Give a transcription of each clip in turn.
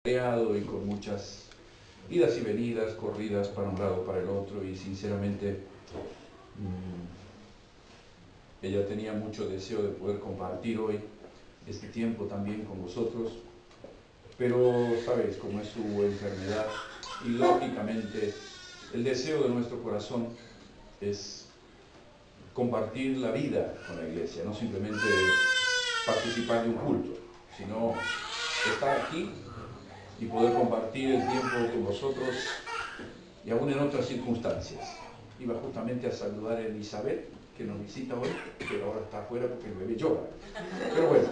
Y con muchas idas y venidas, corridas para un lado, para el otro, y sinceramente ella tenía mucho deseo de poder compartir hoy este tiempo también con vosotros, pero sabéis cómo es su enfermedad, y lógicamente el deseo de nuestro corazón es compartir la vida con la iglesia, no simplemente participar de un culto, sino estar aquí y poder compartir el tiempo con vosotros y aún en otras circunstancias. Iba justamente a saludar a Elizabeth, que nos visita hoy, pero ahora está afuera porque el bebé llora. Pero bueno,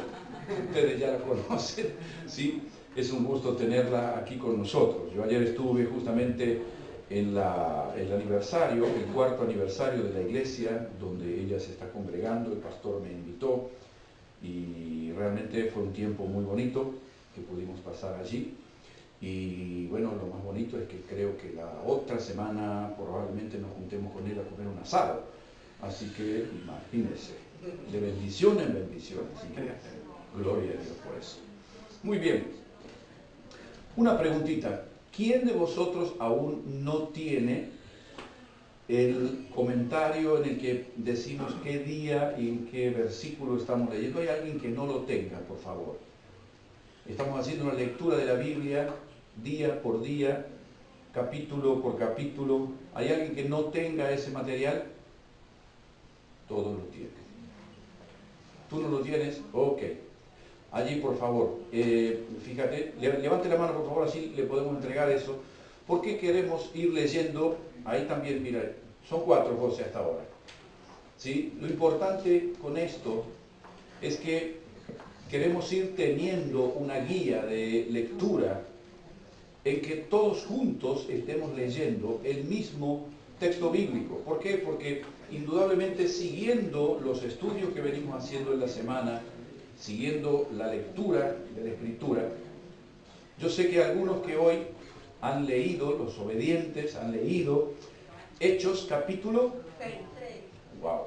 ustedes ya la conocen, ¿sí? Es un gusto tenerla aquí con nosotros. Yo ayer estuve justamente en el aniversario, el cuarto aniversario de la iglesia, donde ella se está congregando, el pastor me invitó y realmente fue un tiempo muy bonito que pudimos pasar allí. Y bueno, lo más bonito es que creo que la otra semana probablemente nos juntemos con él a comer un asado. Así que imagínense, de bendición en bendición. Así que gloria a Dios por eso. Muy bien. Una preguntita. ¿Quién de vosotros aún no tiene el comentario en el que decimos qué día y en qué versículo estamos leyendo? ¿Hay alguien que no lo tenga, por favor? Estamos haciendo una lectura de la Biblia día por día, capítulo por capítulo. ¿Hay alguien que no tenga ese material? Todos lo tienen. ¿Tú no lo tienes? Ok. Allí, por favor, fíjate, levante la mano, por favor, así le podemos entregar eso. ¿Por qué queremos ir leyendo? Ahí también, mira, son 4, José, hasta ahora. ¿Sí? Lo importante con esto es que queremos ir teniendo una guía de lectura en que todos juntos estemos leyendo el mismo texto bíblico. ¿Por qué? Porque indudablemente siguiendo los estudios que venimos haciendo en la semana, siguiendo la lectura de la Escritura, yo sé que algunos que hoy han leído, los obedientes, han leído Hechos capítulo 6. Wow.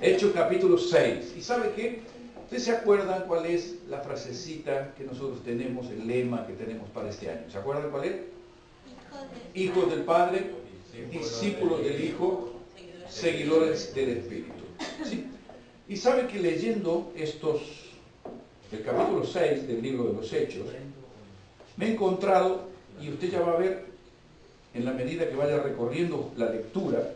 Hechos capítulo 6. ¿Y sabe qué? ¿Ustedes se acuerdan cuál es la frasecita que nosotros tenemos, el lema que tenemos para este año? ¿Se acuerdan cuál es? Hijos del Padre, discípulos del Hijo, seguidores del Espíritu. ¿Sí? Y sabe que leyendo el capítulo 6 del libro de los Hechos, me he encontrado, y usted ya va a ver en la medida que vaya recorriendo la lectura,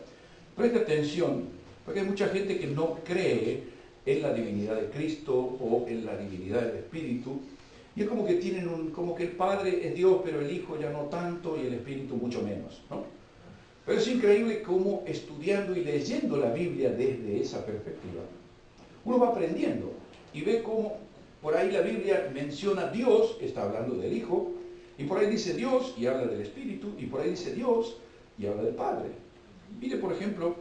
preste atención, porque hay mucha gente que no cree en la divinidad de Cristo o en la divinidad del Espíritu, y es como que como que el Padre es Dios, pero el Hijo ya no tanto y el Espíritu mucho menos, ¿no? Pero es increíble cómo estudiando y leyendo la Biblia desde esa perspectiva, uno va aprendiendo y ve cómo por ahí la Biblia menciona Dios, está hablando del Hijo, y por ahí dice Dios y habla del Espíritu, y por ahí dice Dios y habla del Padre. Mire, por ejemplo,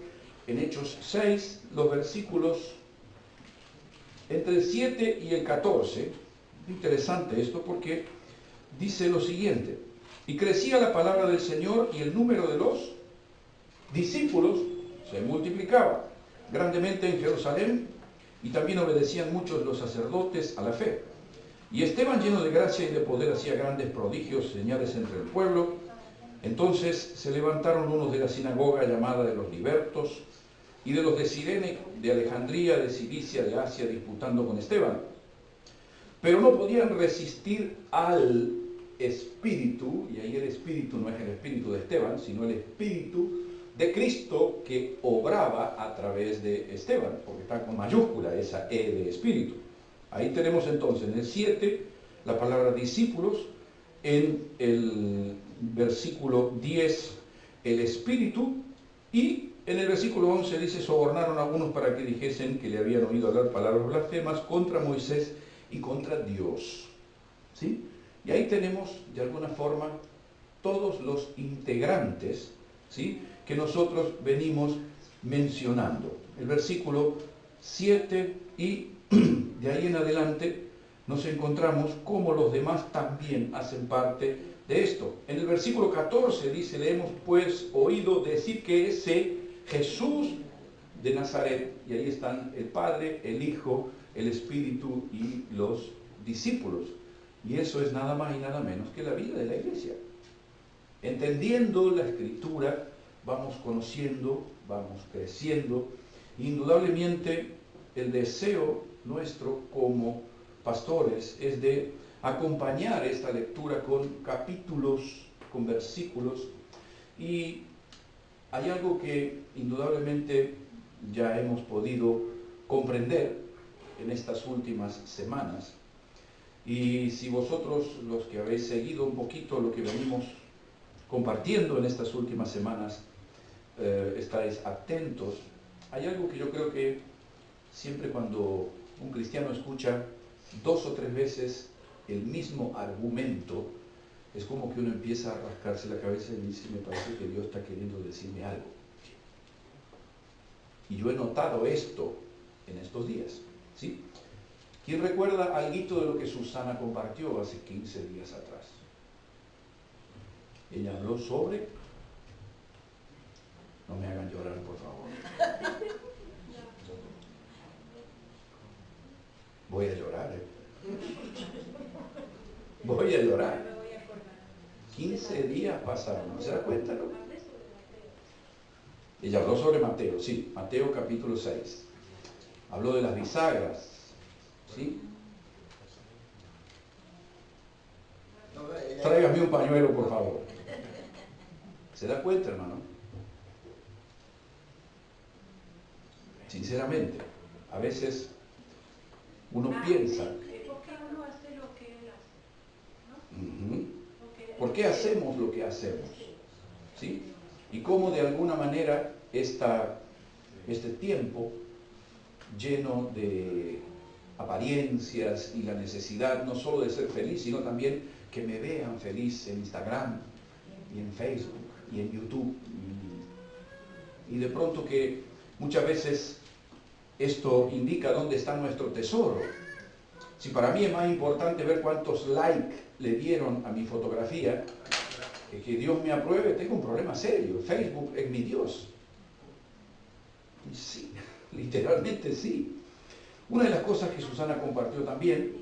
en Hechos 6, los versículos entre el 7 y el 14, interesante esto porque dice lo siguiente: y crecía la palabra del Señor y el número de los discípulos se multiplicaba grandemente en Jerusalén, y también obedecían muchos los sacerdotes a la fe. Y Esteban, lleno de gracia y de poder, hacía grandes prodigios, señales entre el pueblo. Entonces se levantaron unos de la sinagoga llamada de los libertos, y de los de Cirene, de Alejandría, de Cilicia, de Asia, disputando con Esteban. Pero no podían resistir al Espíritu, y ahí el Espíritu no es el Espíritu de Esteban, sino el Espíritu de Cristo que obraba a través de Esteban, porque está con mayúscula esa E de Espíritu. Ahí tenemos entonces en el 7 la palabra discípulos, en el versículo 10 el Espíritu, y en el versículo 11 dice: sobornaron a algunos para que dijesen que le habían oído hablar palabras blasfemas contra Moisés y contra Dios. ¿Sí? Y ahí tenemos, de alguna forma, todos los integrantes, ¿sí?, que nosotros venimos mencionando. El versículo 7 y de ahí en adelante nos encontramos cómo los demás también hacen parte de esto. En el versículo 14 dice: le hemos pues oído decir que ese Jesús de Nazaret, y ahí están el Padre, el Hijo, el Espíritu y los discípulos. Y eso es nada más y nada menos que la vida de la iglesia. Entendiendo la Escritura, vamos conociendo, vamos creciendo. Indudablemente, el deseo nuestro como pastores es de acompañar esta lectura con capítulos, con versículos. Y hay algo que indudablemente ya hemos podido comprender en estas últimas semanas. Y si vosotros, los que habéis seguido un poquito lo que venimos compartiendo en estas últimas semanas, estáis atentos, hay algo que yo creo que siempre cuando un cristiano escucha 2 o 3 veces el mismo argumento, es como que uno empieza a rascarse la cabeza y dice, me parece que Dios está queriendo decirme algo. Y yo he notado esto en estos días, ¿sí? ¿Quién recuerda algo de lo que Susana compartió hace 15 días atrás? Ella habló sobre... No me hagan llorar, por favor. Voy a llorar, Voy a llorar. 15 días pasaron, ¿no se da cuenta, no? Ella habló sobre Mateo, sí, Mateo capítulo 6. Habló de las bisagras, ¿sí? Tráigame un pañuelo, por favor. ¿Se da cuenta, hermano? Sinceramente, a veces uno piensa... ¿Por qué uno hace lo que él hace? ¿No? ¿Por qué hacemos lo que hacemos? ¿Sí? Y cómo de alguna manera este tiempo lleno de apariencias y la necesidad no solo de ser feliz, sino también que me vean feliz en Instagram y en Facebook y en YouTube. Y de pronto que muchas veces esto indica dónde está nuestro tesoro. Si para mí es más importante ver cuántos likes le dieron a mi fotografía, que Dios me apruebe, tengo un problema serio. Facebook es mi Dios. Y sí, literalmente sí. Una de las cosas que Susana compartió también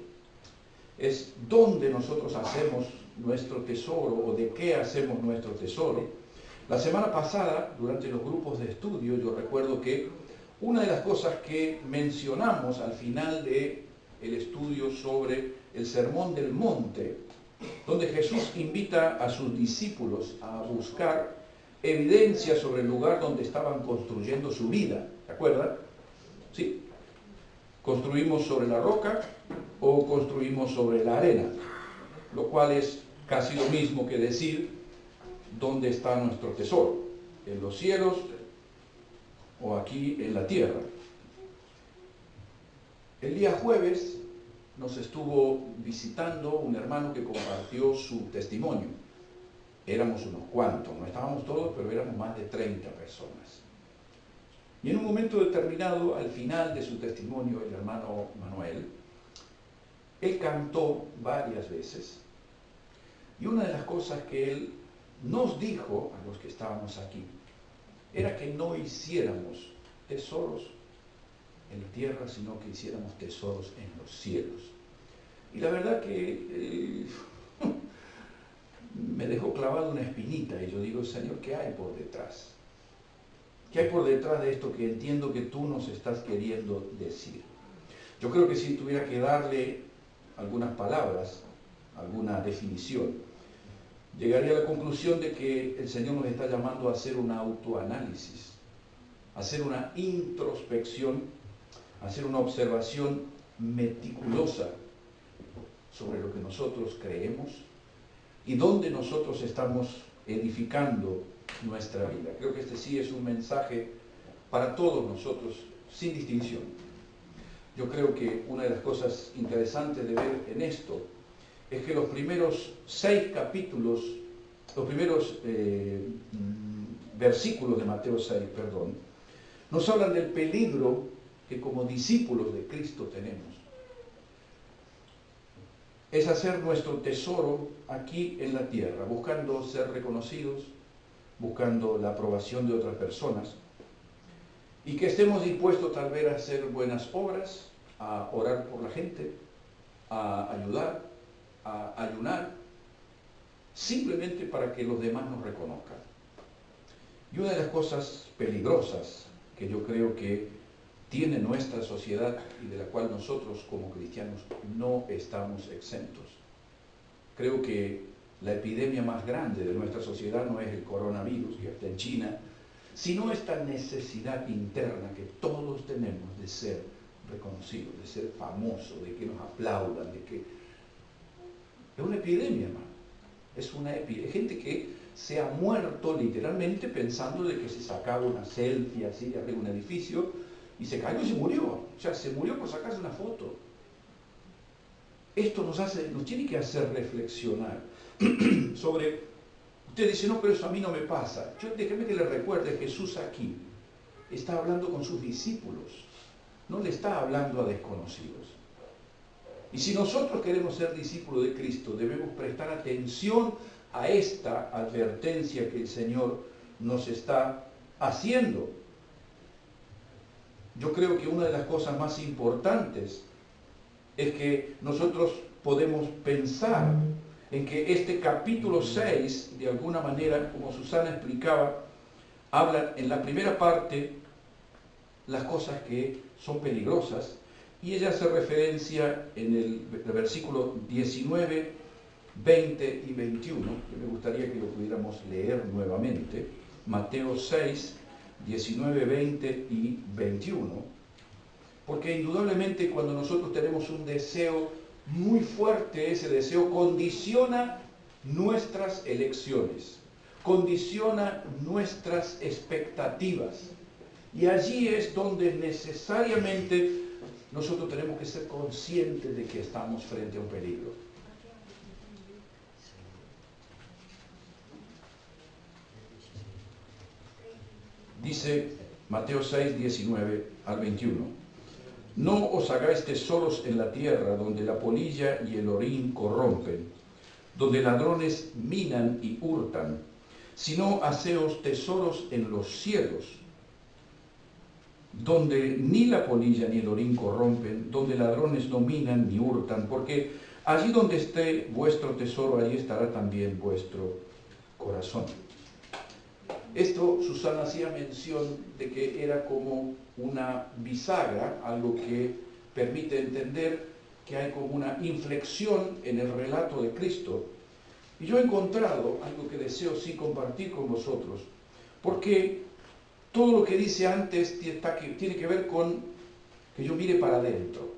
es dónde nosotros hacemos nuestro tesoro o de qué hacemos nuestro tesoro. La semana pasada, durante los grupos de estudio, yo recuerdo que una de las cosas que mencionamos al final del estudio sobre el Sermón del Monte, donde Jesús invita a sus discípulos a buscar evidencia sobre el lugar donde estaban construyendo su vida. ¿Se acuerdan? Sí. ¿Construimos sobre la roca o construimos sobre la arena? Lo cual es casi lo mismo que decir dónde está nuestro tesoro, en los cielos o aquí en la tierra. El día jueves nos estuvo visitando un hermano que compartió su testimonio. Éramos unos cuantos, no estábamos todos, pero éramos más de 30 personas. Y en un momento determinado, al final de su testimonio, el hermano Manuel, él cantó varias veces. Y una de las cosas que él nos dijo a los que estábamos aquí, era que no hiciéramos tesoros en la tierra, sino que hiciéramos tesoros en los cielos. Y la verdad que me dejó clavada una espinita, y yo digo, Señor, ¿qué hay por detrás? ¿Qué hay por detrás de esto que entiendo que tú nos estás queriendo decir? Yo creo que si tuviera que darle algunas palabras, alguna definición, llegaría a la conclusión de que el Señor nos está llamando a hacer un autoanálisis, a hacer una introspección, a hacer una observación meticulosa sobre lo que nosotros creemos y dónde nosotros estamos edificando nuestra vida. Creo que este sí es un mensaje para todos nosotros, sin distinción. Yo creo que una de las cosas interesantes de ver en esto es que los primeros 6 capítulos, los primeros versículos de Mateo 6, nos hablan del peligro que como discípulos de Cristo tenemos. Es hacer nuestro tesoro aquí en la tierra, buscando ser reconocidos, buscando la aprobación de otras personas, y que estemos dispuestos tal vez a hacer buenas obras, a orar por la gente, a ayudar, a ayunar simplemente para que los demás nos reconozcan. Y una de las cosas peligrosas que yo creo que tiene nuestra sociedad y de la cual nosotros como cristianos no estamos exentos. Creo que la epidemia más grande de nuestra sociedad no es el coronavirus, que está en China, sino esta necesidad interna que todos tenemos de ser reconocidos, de ser famosos, de que nos aplaudan, de que... Es una epidemia, hermano. Es una epidemia. Gente que se ha muerto literalmente pensando de que se sacaba una selfie así de arriba de un edificio y se cayó y se murió. O sea, se murió por sacarse una foto. Esto nos tiene que hacer reflexionar sobre... Usted dice, no, pero eso a mí no me pasa. Déjeme que le recuerde, Jesús aquí está hablando con sus discípulos, no le está hablando a desconocidos. Y si nosotros queremos ser discípulos de Cristo, debemos prestar atención a esta advertencia que el Señor nos está haciendo. Yo creo que una de las cosas más importantes es que nosotros podemos pensar en que este capítulo 6, de alguna manera, como Susana explicaba, habla en la primera parte las cosas que son peligrosas, y ella hace referencia en el versículo 19, 20 y 21, que me gustaría que lo pudiéramos leer nuevamente, Mateo 6, 19, 20 y 21, porque indudablemente cuando nosotros tenemos un deseo muy fuerte, ese deseo condiciona nuestras elecciones, condiciona nuestras expectativas. Y allí es donde necesariamente nosotros tenemos que ser conscientes de que estamos frente a un peligro. Dice Mateo 6, 19 al 21. No os hagáis tesoros en la tierra, donde la polilla y el orín corrompen, donde ladrones minan y hurtan, sino haceos tesoros en los cielos, donde ni la polilla ni el orín corrompen, donde ladrones no minan ni hurtan, porque allí donde esté vuestro tesoro, allí estará también vuestro corazón. Esto Susana hacía mención de que era como una bisagra, algo que permite entender que hay como una inflexión en el relato de Cristo. Y yo he encontrado algo que deseo sí compartir con vosotros, porque todo lo que dice antes tiene que ver con que yo mire para adentro,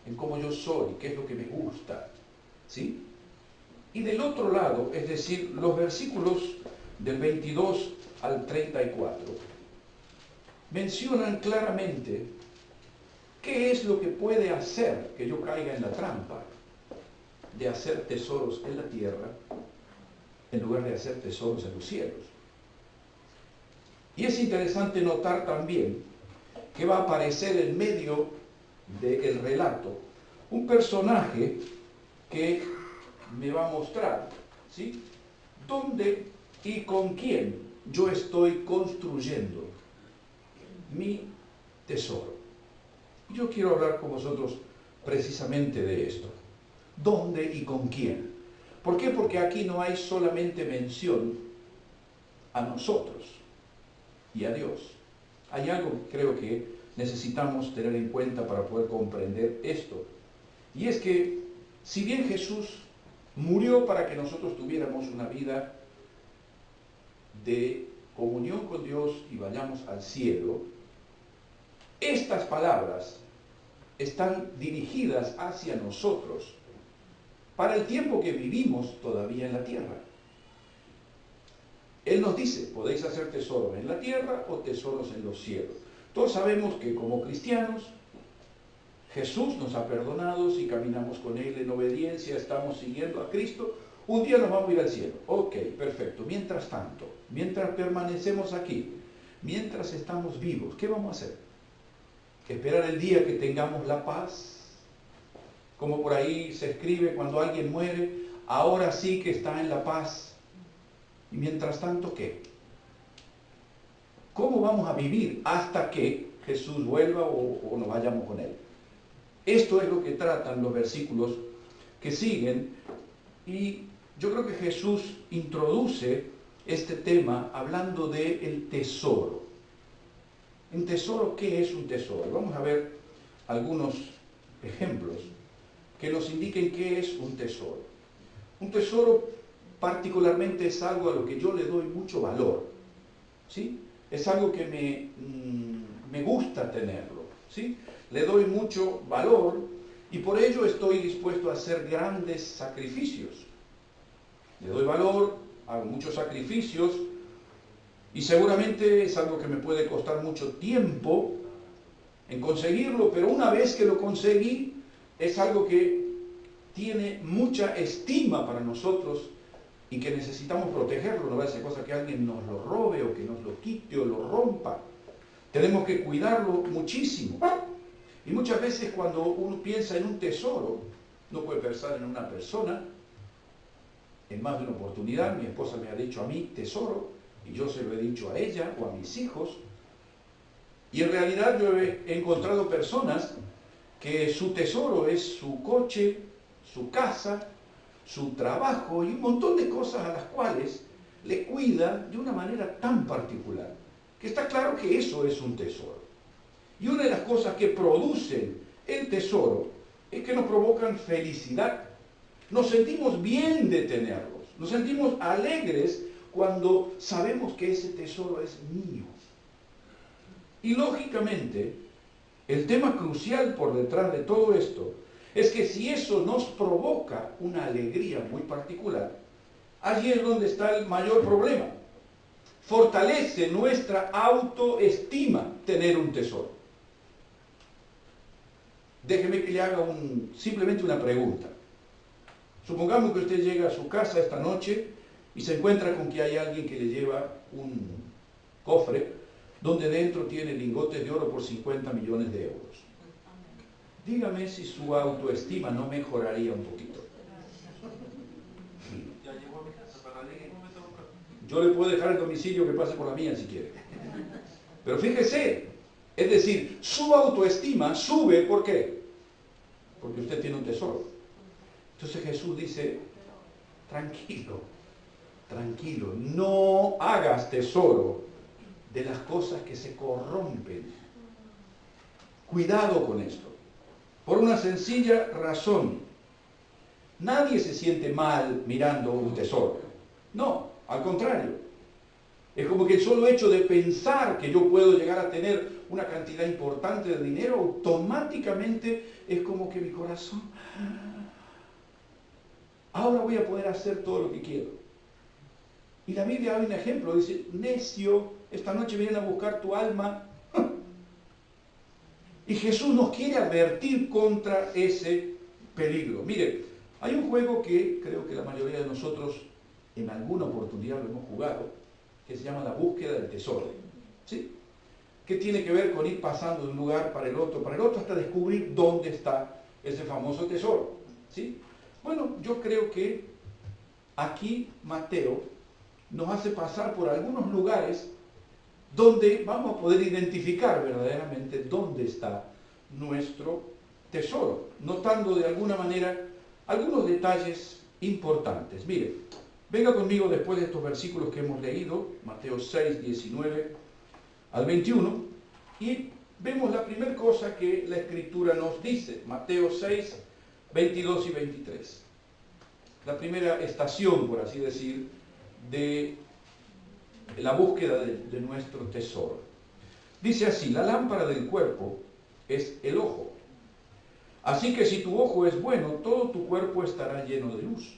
en cómo yo soy, qué es lo que me gusta, ¿sí? Y del otro lado, es decir, los versículos del 22 al 34, mencionan claramente qué es lo que puede hacer que yo caiga en la trampa de hacer tesoros en la tierra en lugar de hacer tesoros en los cielos. Y es interesante notar también que va a aparecer en medio del relato un personaje que me va a mostrar, ¿sí?, dónde y con quién yo estoy construyendo mi tesoro. Yo quiero hablar con vosotros precisamente de esto. ¿Dónde y con quién? ¿Por qué? Porque aquí no hay solamente mención a nosotros y a Dios. Hay algo que creo que necesitamos tener en cuenta para poder comprender esto. Y es que, si bien Jesús murió para que nosotros tuviéramos una vida de comunión con Dios y vayamos al cielo, estas palabras están dirigidas hacia nosotros para el tiempo que vivimos todavía en la tierra. Él nos dice, podéis hacer tesoros en la tierra o tesoros en los cielos. Todos sabemos que como cristianos, Jesús nos ha perdonado, si caminamos con Él en obediencia, estamos siguiendo a Cristo, un día nos vamos a ir al cielo. Ok, perfecto. Mientras tanto, mientras permanecemos aquí, mientras estamos vivos, ¿qué vamos a hacer? ¿Esperar el día que tengamos la paz? Como por ahí se escribe cuando alguien muere, ahora sí que está en la paz. Y mientras tanto, ¿qué? ¿Cómo vamos a vivir hasta que Jesús vuelva o nos vayamos con Él? Esto es lo que tratan los versículos que siguen. Y yo creo que Jesús introduce este tema hablando del tesoro. ¿Un tesoro? ¿Qué es un tesoro? Vamos a ver algunos ejemplos que nos indiquen qué es un tesoro. Un tesoro particularmente es algo a lo que yo le doy mucho valor, ¿sí? Es algo que me gusta tenerlo, ¿sí? Le doy mucho valor y por ello estoy dispuesto a hacer grandes sacrificios. Le doy valor, hago muchos sacrificios y seguramente es algo que me puede costar mucho tiempo en conseguirlo, pero una vez que lo conseguí, es algo que tiene mucha estima para nosotros y que necesitamos protegerlo. No va a ser cosa que alguien nos lo robe o que nos lo quite o lo rompa. Tenemos que cuidarlo muchísimo. Y muchas veces cuando uno piensa en un tesoro, no puede pensar en una persona. En más de una oportunidad mi esposa me ha dicho a mí tesoro y yo se lo he dicho a ella o a mis hijos. Y en realidad yo he encontrado personas que su tesoro es su coche, su casa, su trabajo y un montón de cosas a las cuales le cuidan de una manera tan particular, que está claro que eso es un tesoro. Y una de las cosas que producen el tesoro es que nos provocan felicidad. Nos sentimos bien de tenerlos, nos sentimos alegres cuando sabemos que ese tesoro es mío. Y lógicamente, el tema crucial por detrás de todo esto es que si eso nos provoca una alegría muy particular, allí es donde está el mayor problema. Fortalece nuestra autoestima tener un tesoro. Déjeme que le haga simplemente una pregunta. Supongamos que usted llega a su casa esta noche y se encuentra con que hay alguien que le lleva un cofre donde dentro tiene lingotes de oro por 50 millones de euros. Dígame si su autoestima no mejoraría un poquito. Yo le puedo dejar el domicilio que pase por la mía si quiere. Pero fíjese, es decir, su autoestima sube, ¿por qué? Porque usted tiene un tesoro. Entonces Jesús dice, tranquilo, tranquilo, no hagas tesoro de las cosas que se corrompen. Cuidado con esto. Por una sencilla razón. Nadie se siente mal mirando un tesoro. No, al contrario. Es como que el solo hecho de pensar que yo puedo llegar a tener una cantidad importante de dinero, automáticamente es como que mi corazón, ahora voy a poder hacer todo lo que quiero. Y la Biblia da un ejemplo, dice, necio, esta noche vienen a buscar tu alma. Y Jesús nos quiere advertir contra ese peligro. Mire, hay un juego que creo que la mayoría de nosotros en alguna oportunidad lo hemos jugado, que se llama la búsqueda del tesoro. ¿Sí? Que tiene que ver con ir pasando de un lugar para el otro, hasta descubrir dónde está ese famoso tesoro. ¿Sí? Bueno, yo creo que aquí Mateo nos hace pasar por algunos lugares donde vamos a poder identificar verdaderamente dónde está nuestro tesoro, notando de alguna manera algunos detalles importantes. Mire, venga conmigo después de estos versículos que hemos leído, Mateo 6, 19 al 21, y vemos la primera cosa que la Escritura nos dice, Mateo 6, 22 y 23. La primera estación, por así decir, de la búsqueda de nuestro tesoro. Dice así, la lámpara del cuerpo es el ojo. Así que si tu ojo es bueno, todo tu cuerpo estará lleno de luz.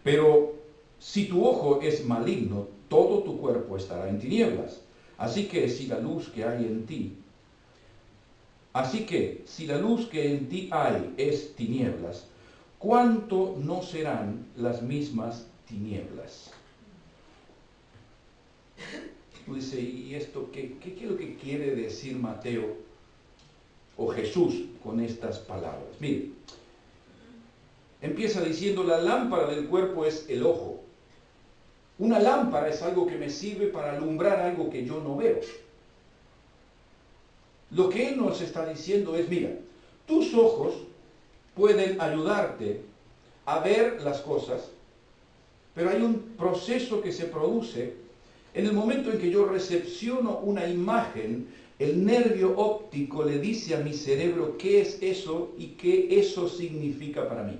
Pero si tu ojo es maligno, todo tu cuerpo estará en tinieblas. Así que si la luz que en ti hay es tinieblas, ¿cuánto no serán las mismas tinieblas? Tú dices, ¿y esto qué es lo que quiere decir Mateo o Jesús con estas palabras? Mire, empieza diciendo, la lámpara del cuerpo es el ojo. Una lámpara es algo que me sirve para alumbrar algo que yo no veo. Lo que Él nos está diciendo es, mira, tus ojos pueden ayudarte a ver las cosas, pero hay un proceso que se produce en el momento en que yo recepciono una imagen. El nervio óptico le dice a mi cerebro qué es eso y qué eso significa para mí.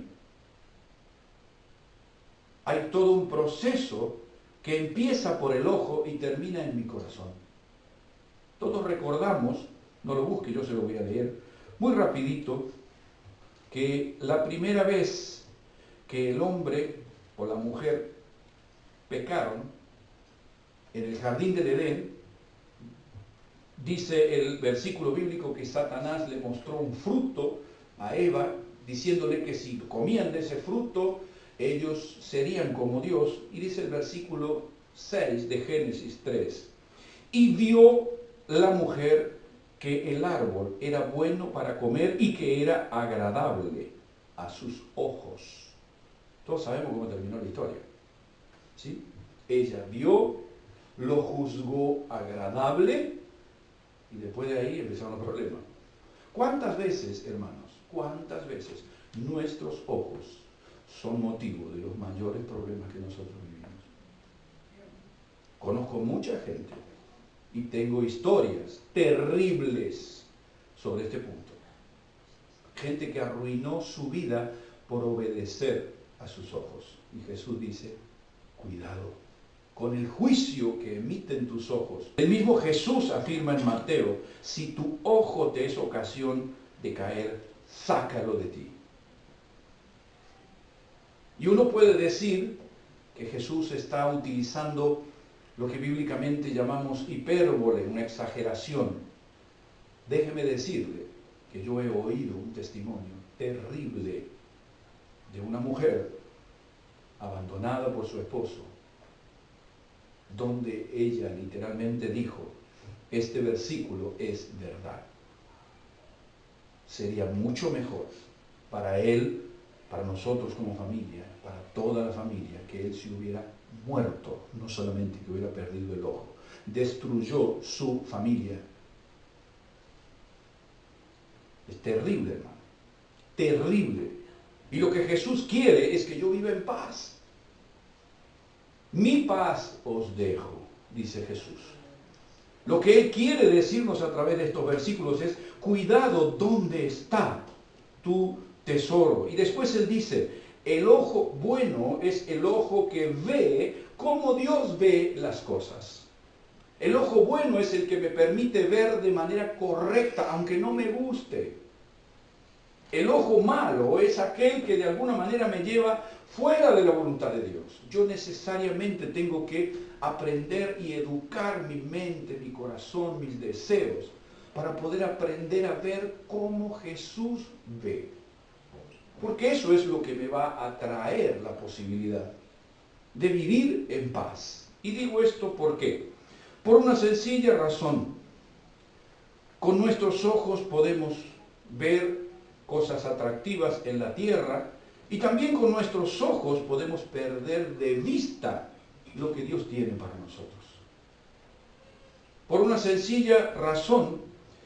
Hay todo un proceso que empieza por el ojo y termina en mi corazón. Todos recordamos, no lo busque, yo se lo voy a leer muy rapidito, que la primera vez que el hombre o la mujer pecaron en el jardín del Edén, dice el versículo bíblico que Satanás le mostró un fruto a Eva, diciéndole que si comían de ese fruto, ellos serían como Dios. Y dice el versículo 6 de Génesis 3, y vio la mujer que el árbol era bueno para comer y que era agradable a sus ojos. Todos sabemos cómo terminó la historia, ¿sí? Ella vio, lo juzgó agradable, y después de ahí empezaron los problemas. ¿Cuántas veces, hermanos, cuántas veces nuestros ojos son motivo de los mayores problemas que nosotros vivimos? Conozco mucha gente y tengo historias terribles sobre este punto. Gente que arruinó su vida por obedecer a sus ojos. Y Jesús dice, cuidado con el juicio que emiten tus ojos. El mismo Jesús afirma en Mateo, si tu ojo te es ocasión de caer, sácalo de ti. Y uno puede decir que Jesús está utilizando lo que bíblicamente llamamos hipérbole, una exageración. Déjeme decirle que yo he oído un testimonio terrible de una mujer abandonada por su esposo, donde ella literalmente dijo, este versículo es verdad. Sería mucho mejor para él, para nosotros como familia, para toda la familia, que él se hubiera muerto, no solamente que hubiera perdido el ojo. Destruyó su familia. Es terrible, hermano. Terrible. Y lo que Jesús quiere es que yo viva en paz. Mi paz os dejo, dice Jesús. Lo que Él quiere decirnos a través de estos versículos es, cuidado dónde está tu tesoro. Y después Él dice, el ojo bueno es el ojo que ve como Dios ve las cosas. El ojo bueno es el que me permite ver de manera correcta, aunque no me guste. El ojo malo es aquel que de alguna manera me lleva fuera de la voluntad de Dios. Yo necesariamente tengo que aprender y educar mi mente, mi corazón, mis deseos, para poder aprender a ver cómo Jesús ve. Porque eso es lo que me va a traer la posibilidad de vivir en paz. Y digo esto ¿por qué? Por una sencilla razón. Con nuestros ojos podemos ver cosas atractivas en la tierra, y también con nuestros ojos podemos perder de vista lo que Dios tiene para nosotros. Por una sencilla razón,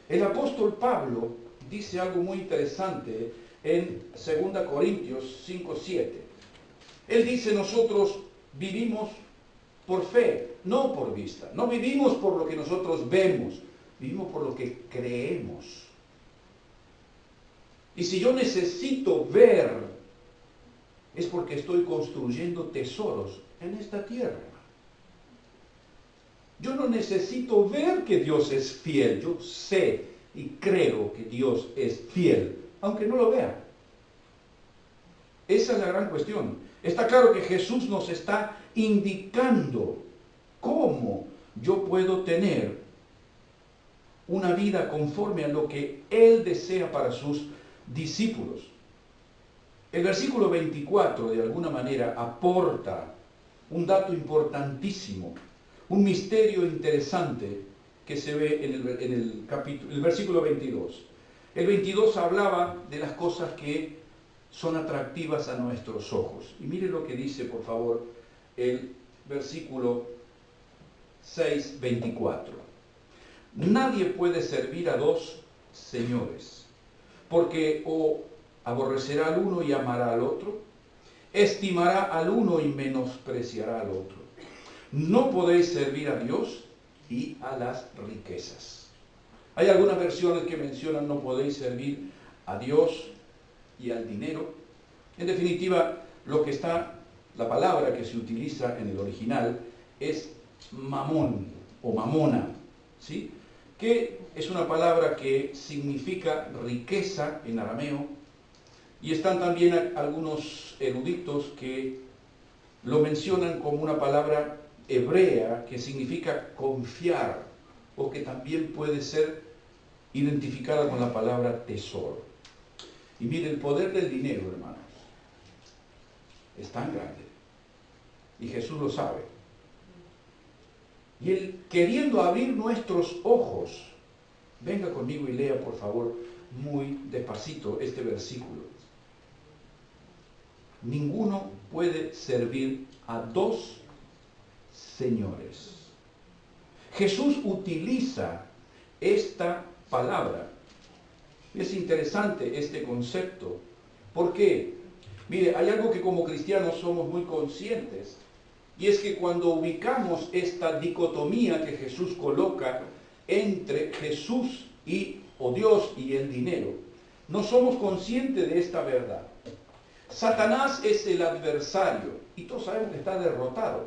el apóstol Pablo dice algo muy interesante en 2 Corintios 5:7. Él dice, nosotros vivimos por fe, no por vista. No vivimos por lo que nosotros vemos, vivimos por lo que creemos. Y si yo necesito ver, es porque estoy construyendo tesoros en esta tierra. Yo no necesito ver que Dios es fiel. Yo sé y creo que Dios es fiel, aunque no lo vea. Esa es la gran cuestión. Está claro que Jesús nos está indicando cómo yo puedo tener una vida conforme a lo que Él desea para sus discípulos. El versículo 24 de alguna manera aporta un dato importantísimo, un misterio interesante que se ve en el versículo 22. El 22 hablaba de las cosas que son atractivas a nuestros ojos. Y mire lo que dice, por favor, el versículo 6:24. Nadie puede servir a dos señores, porque o aborrecerá al uno y amará al otro, estimará al uno y menospreciará al otro. No podéis servir a Dios y a las riquezas. Hay algunas versiones que mencionan no podéis servir a Dios y al dinero. En definitiva, la palabra que se utiliza en el original es mamón o mamona, ¿sí? Que es una palabra que significa riqueza en arameo, y están también algunos eruditos que lo mencionan como una palabra hebrea que significa confiar, o que también puede ser identificada con la palabra tesoro. Y mire, el poder del dinero, hermanos, es tan grande, y Jesús lo sabe. Y Él, queriendo abrir nuestros ojos, venga conmigo y lea, por favor, muy despacito este versículo. Ninguno puede servir a dos señores. Jesús utiliza esta palabra. Es interesante este concepto. ¿Por qué? Mire, hay algo que como cristianos somos muy conscientes, y es que cuando ubicamos esta dicotomía que Jesús coloca entre Jesús o Dios y el dinero, no somos conscientes de esta verdad. Satanás es el adversario y todos sabemos que está derrotado.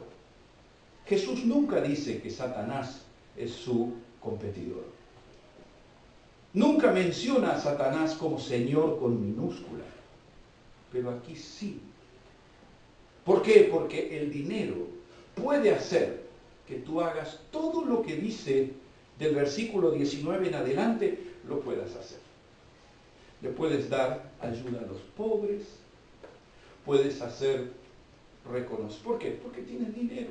Jesús nunca dice que Satanás es su competidor. Nunca menciona a Satanás como Señor con minúscula, pero aquí sí. ¿Por qué? Porque el dinero puede hacer que tú hagas todo lo que dice del versículo 19 en adelante, lo puedas hacer. Le puedes dar ayuda a los pobres, puedes hacer reconocer. ¿Por qué? Porque tienes dinero.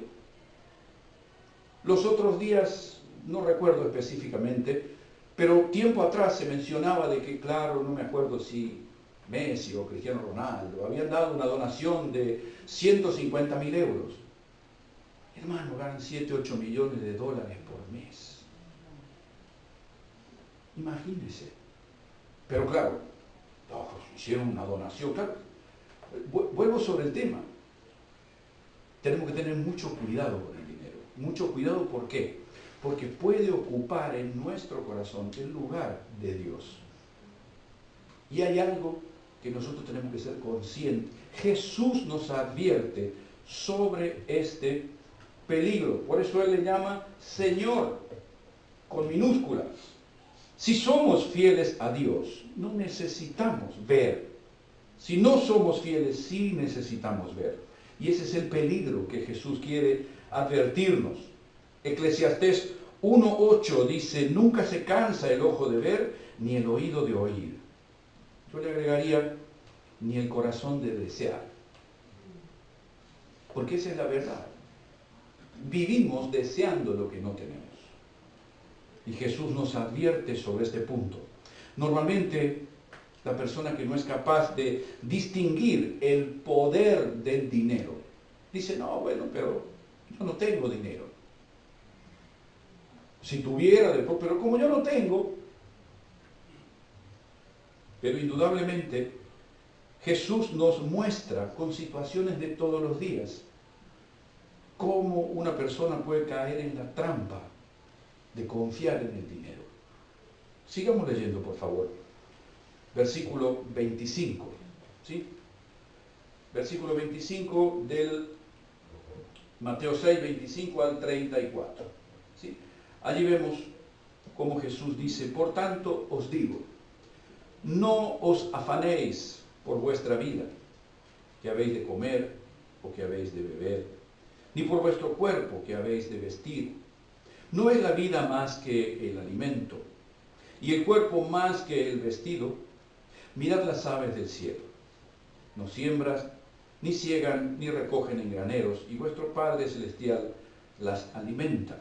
Los otros días, no recuerdo específicamente, pero tiempo atrás se mencionaba de que, claro, no me acuerdo si Messi o Cristiano Ronaldo habían dado una donación de 150.000 euros. Hermano, ganan 7, 8 millones de dólares por mes. Imagínense. Pero claro, hicieron una donación. Claro, vuelvo sobre el tema. Tenemos que tener mucho cuidado con el dinero. Mucho cuidado, ¿por qué? Porque puede ocupar en nuestro corazón el lugar de Dios. Y hay algo que nosotros tenemos que ser conscientes. Jesús nos advierte sobre este peligro. Por eso Él le llama Señor, con minúsculas. Si somos fieles a Dios, no necesitamos ver. Si no somos fieles, sí necesitamos ver. Y ese es el peligro que Jesús quiere advertirnos. Eclesiastés 1:8 dice, nunca se cansa el ojo de ver, ni el oído de oír. Yo le agregaría, ni el corazón de desear. Porque esa es la verdad. Vivimos deseando lo que no tenemos. Y Jesús nos advierte sobre este punto. Normalmente, la persona que no es capaz de distinguir el poder del dinero, dice, no, bueno, pero yo no tengo dinero. Si tuviera, después, pero como yo no tengo. Pero indudablemente, Jesús nos muestra con situaciones de todos los días cómo una persona puede caer en la trampa de confiar en el dinero. Sigamos leyendo, por favor. Versículo 25. ¿Sí? Versículo 25 del Mateo 6, 25 al 34. ¿Sí? Allí vemos cómo Jesús dice, por tanto os digo, no os afanéis por vuestra vida, que habéis de comer o que habéis de beber, ni por vuestro cuerpo, que habéis de vestir. ¿No es la vida más que el alimento, y el cuerpo más que el vestido? Mirad las aves del cielo. No siembran, ni ciegan, ni recogen en graneros, y vuestro Padre Celestial las alimenta.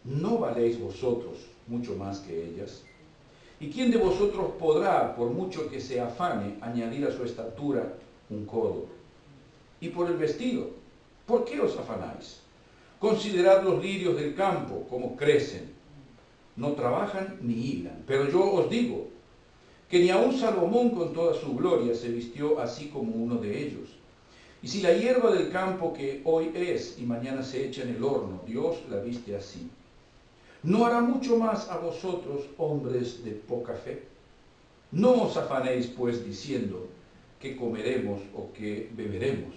¿No valéis vosotros mucho más que ellas? ¿Y quién de vosotros podrá, por mucho que se afane, añadir a su estatura un codo? Y por el vestido, ¿por qué os afanáis? Considerad los lirios del campo, cómo crecen. No trabajan ni hilan. Pero yo os digo que ni aun Salomón con toda su gloria se vistió así como uno de ellos. Y si la hierba del campo que hoy es y mañana se echa en el horno, Dios la viste así, ¿no hará mucho más a vosotros, hombres de poca fe? No os afanéis pues diciendo que comeremos o que beberemos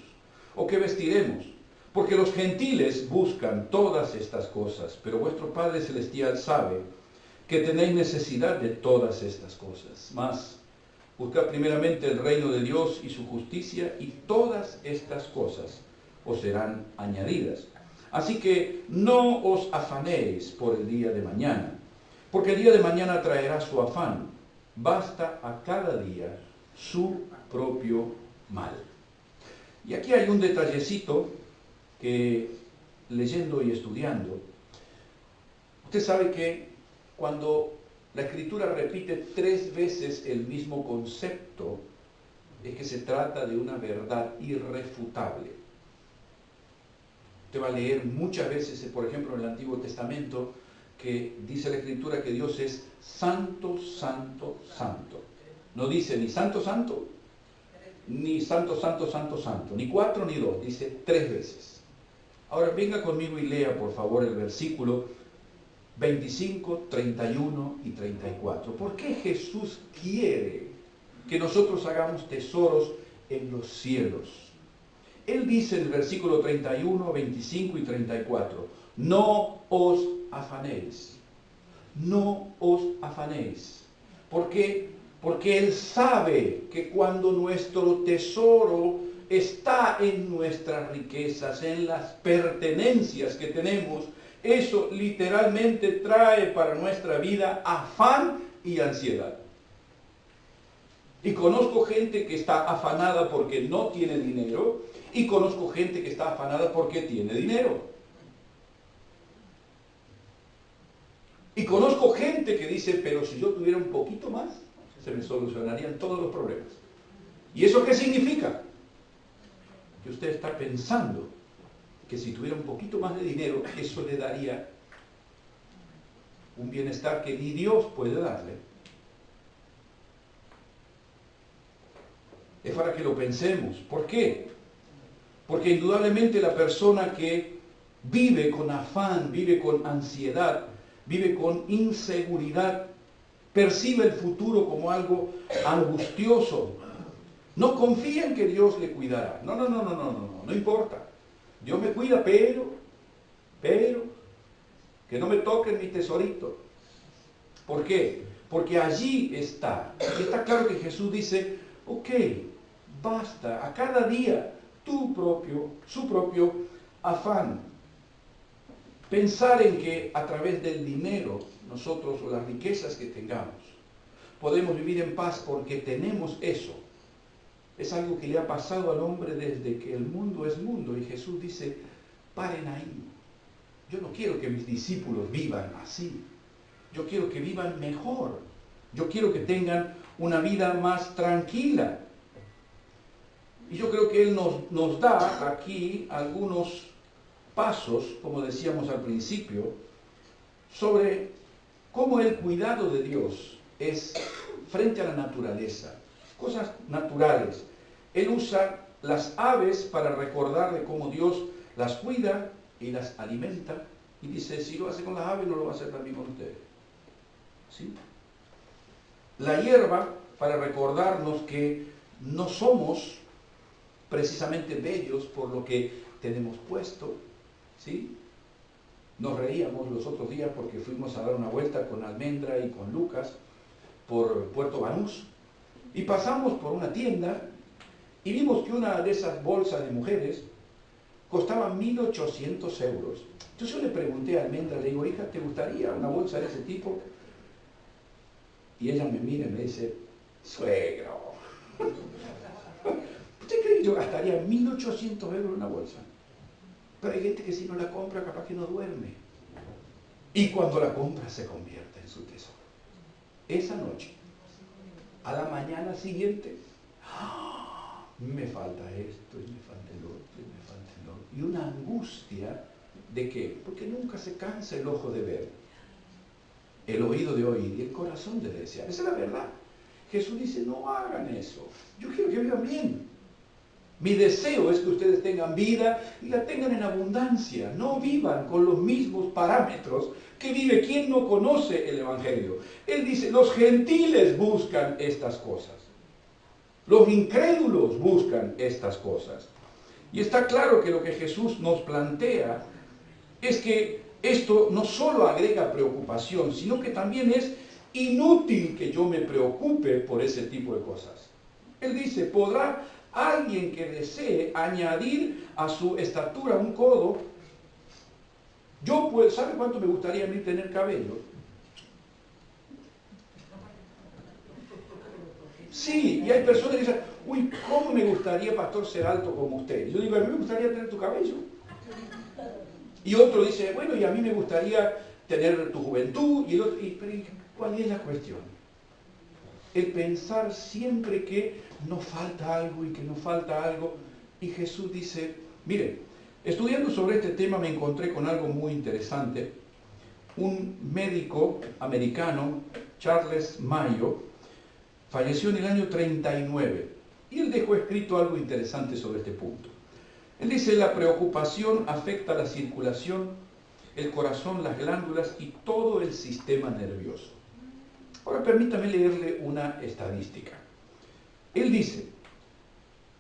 o que vestiremos, porque los gentiles buscan todas estas cosas, pero vuestro Padre Celestial sabe que tenéis necesidad de todas estas cosas. Mas buscad primeramente el reino de Dios y su justicia, y todas estas cosas os serán añadidas. Así que no os afanéis por el día de mañana, porque el día de mañana traerá su afán. Basta a cada día su propio mal. Y aquí hay un detallecito que, leyendo y estudiando, usted sabe que cuando la Escritura repite 3 veces el mismo concepto, es que se trata de una verdad irrefutable. Usted va a leer muchas veces, por ejemplo, en el Antiguo Testamento, que dice la Escritura que Dios es santo, santo, santo. No dice ni santo, santo, ni santo, santo, santo, santo, ni 4 ni 2, dice 3 veces. Ahora venga conmigo y lea, por favor, el versículo 25, 31 y 34. ¿Por qué Jesús quiere que nosotros hagamos tesoros en los cielos? Él dice en el versículo 31, 25 y 34, no os afanéis, no os afanéis. ¿Por qué? Porque Él sabe que cuando nuestro tesoro está en nuestras riquezas, en las pertenencias que tenemos, eso literalmente trae para nuestra vida afán y ansiedad. Y conozco gente que está afanada porque no tiene dinero, y conozco gente que está afanada porque tiene dinero. Y conozco gente que dice, pero si yo tuviera un poquito más, se me solucionarían todos los problemas. ¿Y eso qué significa? Que usted está pensando que si tuviera un poquito más de dinero, eso le daría un bienestar que ni Dios puede darle. Es para que lo pensemos. ¿Por qué? Porque indudablemente la persona que vive con afán, vive con ansiedad, vive con inseguridad, percibe el futuro como algo angustioso. No confía en que Dios le cuidará. No importa. Dios me cuida, pero, que no me toquen mi tesorito. ¿Por qué? Porque allí está. Y está claro que Jesús dice, ok, basta, a cada día su propio afán. Pensar en que a través del dinero, nosotros o las riquezas que tengamos, podemos vivir en paz porque tenemos eso. Es algo que le ha pasado al hombre desde que el mundo es mundo. Y Jesús dice, paren ahí. Yo no quiero que mis discípulos vivan así. Yo quiero que vivan mejor. Yo quiero que tengan una vida más tranquila. Y yo creo que Él nos da aquí algunos pasos, como decíamos al principio, sobre cómo el cuidado de Dios es frente a la naturaleza. Cosas naturales. Él usa las aves para recordar de cómo Dios las cuida y las alimenta. Y dice, si lo hace con las aves, no lo va a hacer también con ustedes. ¿Sí? La hierba para recordarnos que no somos precisamente bellos por lo que tenemos puesto. ¿Sí? Nos reíamos los otros días porque fuimos a dar una vuelta con Almendra y con Lucas por Puerto Banús. Y pasamos por una tienda y vimos que una de esas bolsas de mujeres costaba 1.800 euros. Entonces yo le pregunté a Almendra, le digo, hija, ¿te gustaría una bolsa de ese tipo? Y ella me mira y me dice, suegro, ¿usted cree que yo gastaría 1.800 euros en una bolsa? Pero hay gente que si no la compra, capaz que no duerme. Y cuando la compra se convierte en su tesoro. Esa noche, a la mañana siguiente, ¡ah! Me falta esto, y me falta el otro, y me falta el otro. Y una angustia de qué? Porque nunca se cansa el ojo de ver, el oído de oír y el corazón de desear. Esa es la verdad. Jesús dice, no hagan eso. Yo quiero que vivan bien. Mi deseo es que ustedes tengan vida y la tengan en abundancia. No vivan con los mismos parámetros que vive quien no conoce el Evangelio. Él dice, los gentiles buscan estas cosas. Los incrédulos buscan estas cosas. Y está claro que lo que Jesús nos plantea es que esto no solo agrega preocupación, sino que también es inútil que yo me preocupe por ese tipo de cosas. Él dice, ¿podrá alguien que desee añadir a su estatura un codo? Yo, pues, ¿sabe cuánto me gustaría a mí tener cabello? Sí, y hay personas que dicen, uy, ¿cómo me gustaría, pastor, ser alto como usted? Yo digo, a mí me gustaría tener tu cabello. Y otro dice, bueno, y a mí me gustaría tener tu juventud. Y el otro, pero ¿cuál es la cuestión? El pensar siempre que nos falta algo y que nos falta algo. Y Jesús dice, mire, estudiando sobre este tema me encontré con algo muy interesante. Un médico americano, Charles Mayo, falleció en el año 39 y él dejó escrito algo interesante sobre este punto. Él dice, la preocupación afecta la circulación, el corazón, las glándulas y todo el sistema nervioso. Ahora permítame leerle una estadística. Él dice,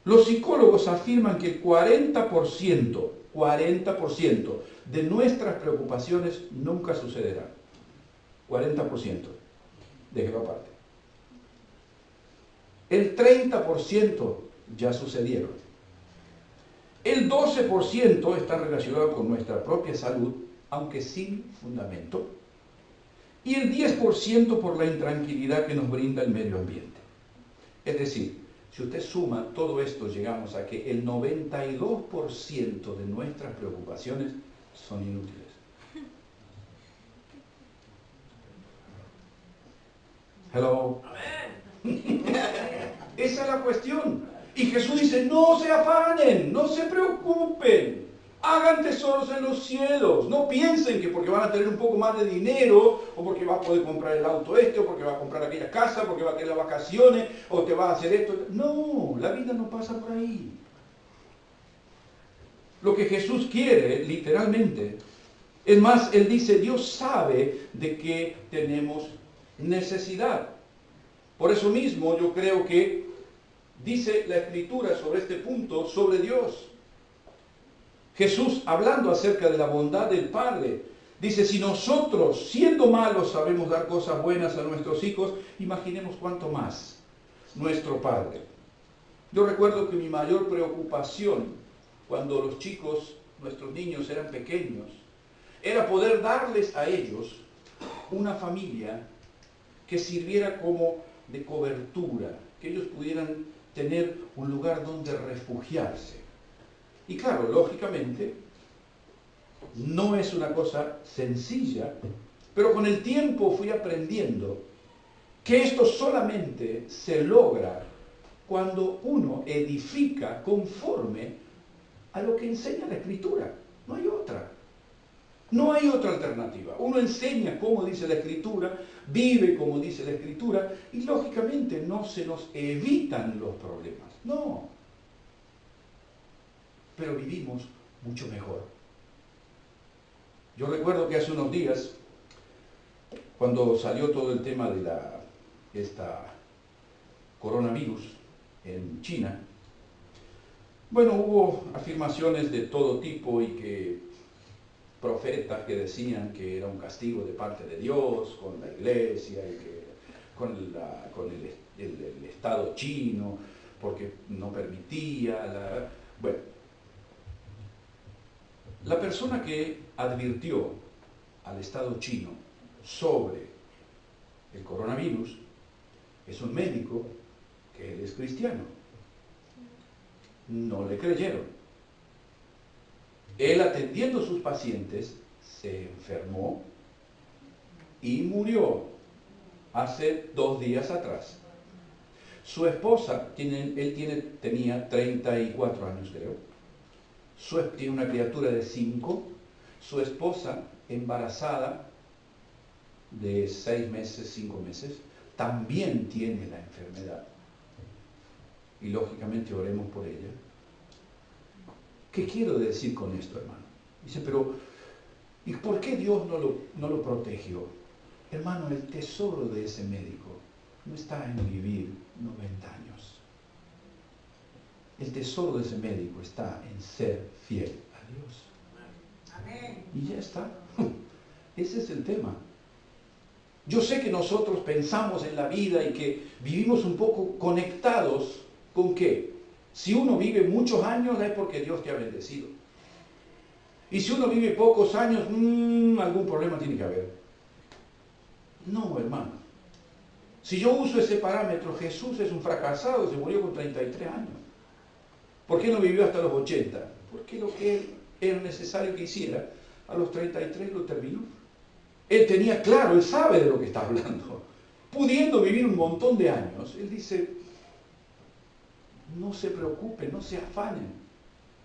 los psicólogos afirman que el 40% de nuestras preocupaciones nunca sucederán. 40%. Déjelo aparte. El 30% ya sucedieron. El 12% está relacionado con nuestra propia salud, aunque sin fundamento. Y el 10% por la intranquilidad que nos brinda el medio ambiente. Es decir, si usted suma todo esto, llegamos a que el 92% de nuestras preocupaciones son inútiles. Hello. Esa es la cuestión. Y Jesús dice, no se afanen, no se preocupen, hagan tesoros en los cielos. No piensen que porque van a tener un poco más de dinero, o porque va a poder comprar el auto o porque va a comprar aquella casa, porque va a tener las vacaciones, o te va a hacer esto. No, la vida no pasa por ahí. Lo que Jesús quiere, literalmente, es más, Él dice, Dios sabe de que tenemos necesidad. Por eso mismo yo creo que dice la Escritura sobre este punto, sobre Dios. Jesús, hablando acerca de la bondad del Padre, dice, si nosotros, siendo malos, sabemos dar cosas buenas a nuestros hijos, imaginemos cuánto más nuestro Padre. Yo recuerdo que mi mayor preocupación, cuando los chicos, nuestros niños eran pequeños, era poder darles a ellos una familia que sirviera como de cobertura, que ellos pudieran tener un lugar donde refugiarse. Y claro, lógicamente, no es una cosa sencilla, pero con el tiempo fui aprendiendo que esto solamente se logra cuando uno edifica conforme a lo que enseña la Escritura. No hay otra. No hay otra alternativa. Uno enseña cómo dice la Escritura, vive como dice la Escritura, y lógicamente no se nos evitan los problemas. No. Pero vivimos mucho mejor. Yo recuerdo que hace unos días, cuando salió todo el tema de esta coronavirus en China, bueno, hubo afirmaciones de todo tipo y que profetas que decían que era un castigo de parte de Dios con la iglesia y que con el Estado chino porque no permitía bueno, la persona que advirtió al Estado chino sobre el coronavirus es un médico que él es cristiano. No le creyeron. Él, atendiendo a sus pacientes, se enfermó y murió hace 2 días atrás. Su esposa, tenía 34 años creo, tiene una criatura de 5, su esposa embarazada de 6 meses, 5 meses, también tiene la enfermedad. Y lógicamente oremos por ella. ¿Qué quiero decir con esto, hermano? Dice, pero ¿y por qué Dios no lo protegió? Hermano, el tesoro de ese médico no está en vivir 90 años. El tesoro de ese médico está en ser fiel a Dios. Amén. Y ya está. Ese es el tema. Yo sé que nosotros pensamos en la vida y que vivimos un poco conectados con qué. Si uno vive muchos años es porque Dios te ha bendecido. Y si uno vive pocos años, algún problema tiene que haber. No, hermano. Si yo uso ese parámetro, Jesús es un fracasado, se murió con 33 años. ¿Por qué no vivió hasta los 80? Porque lo que él era necesario que hiciera, a los 33 lo terminó. Él tenía claro, él sabe de lo que está hablando. Pudiendo vivir un montón de años, él dice, no se preocupen, no se afanen.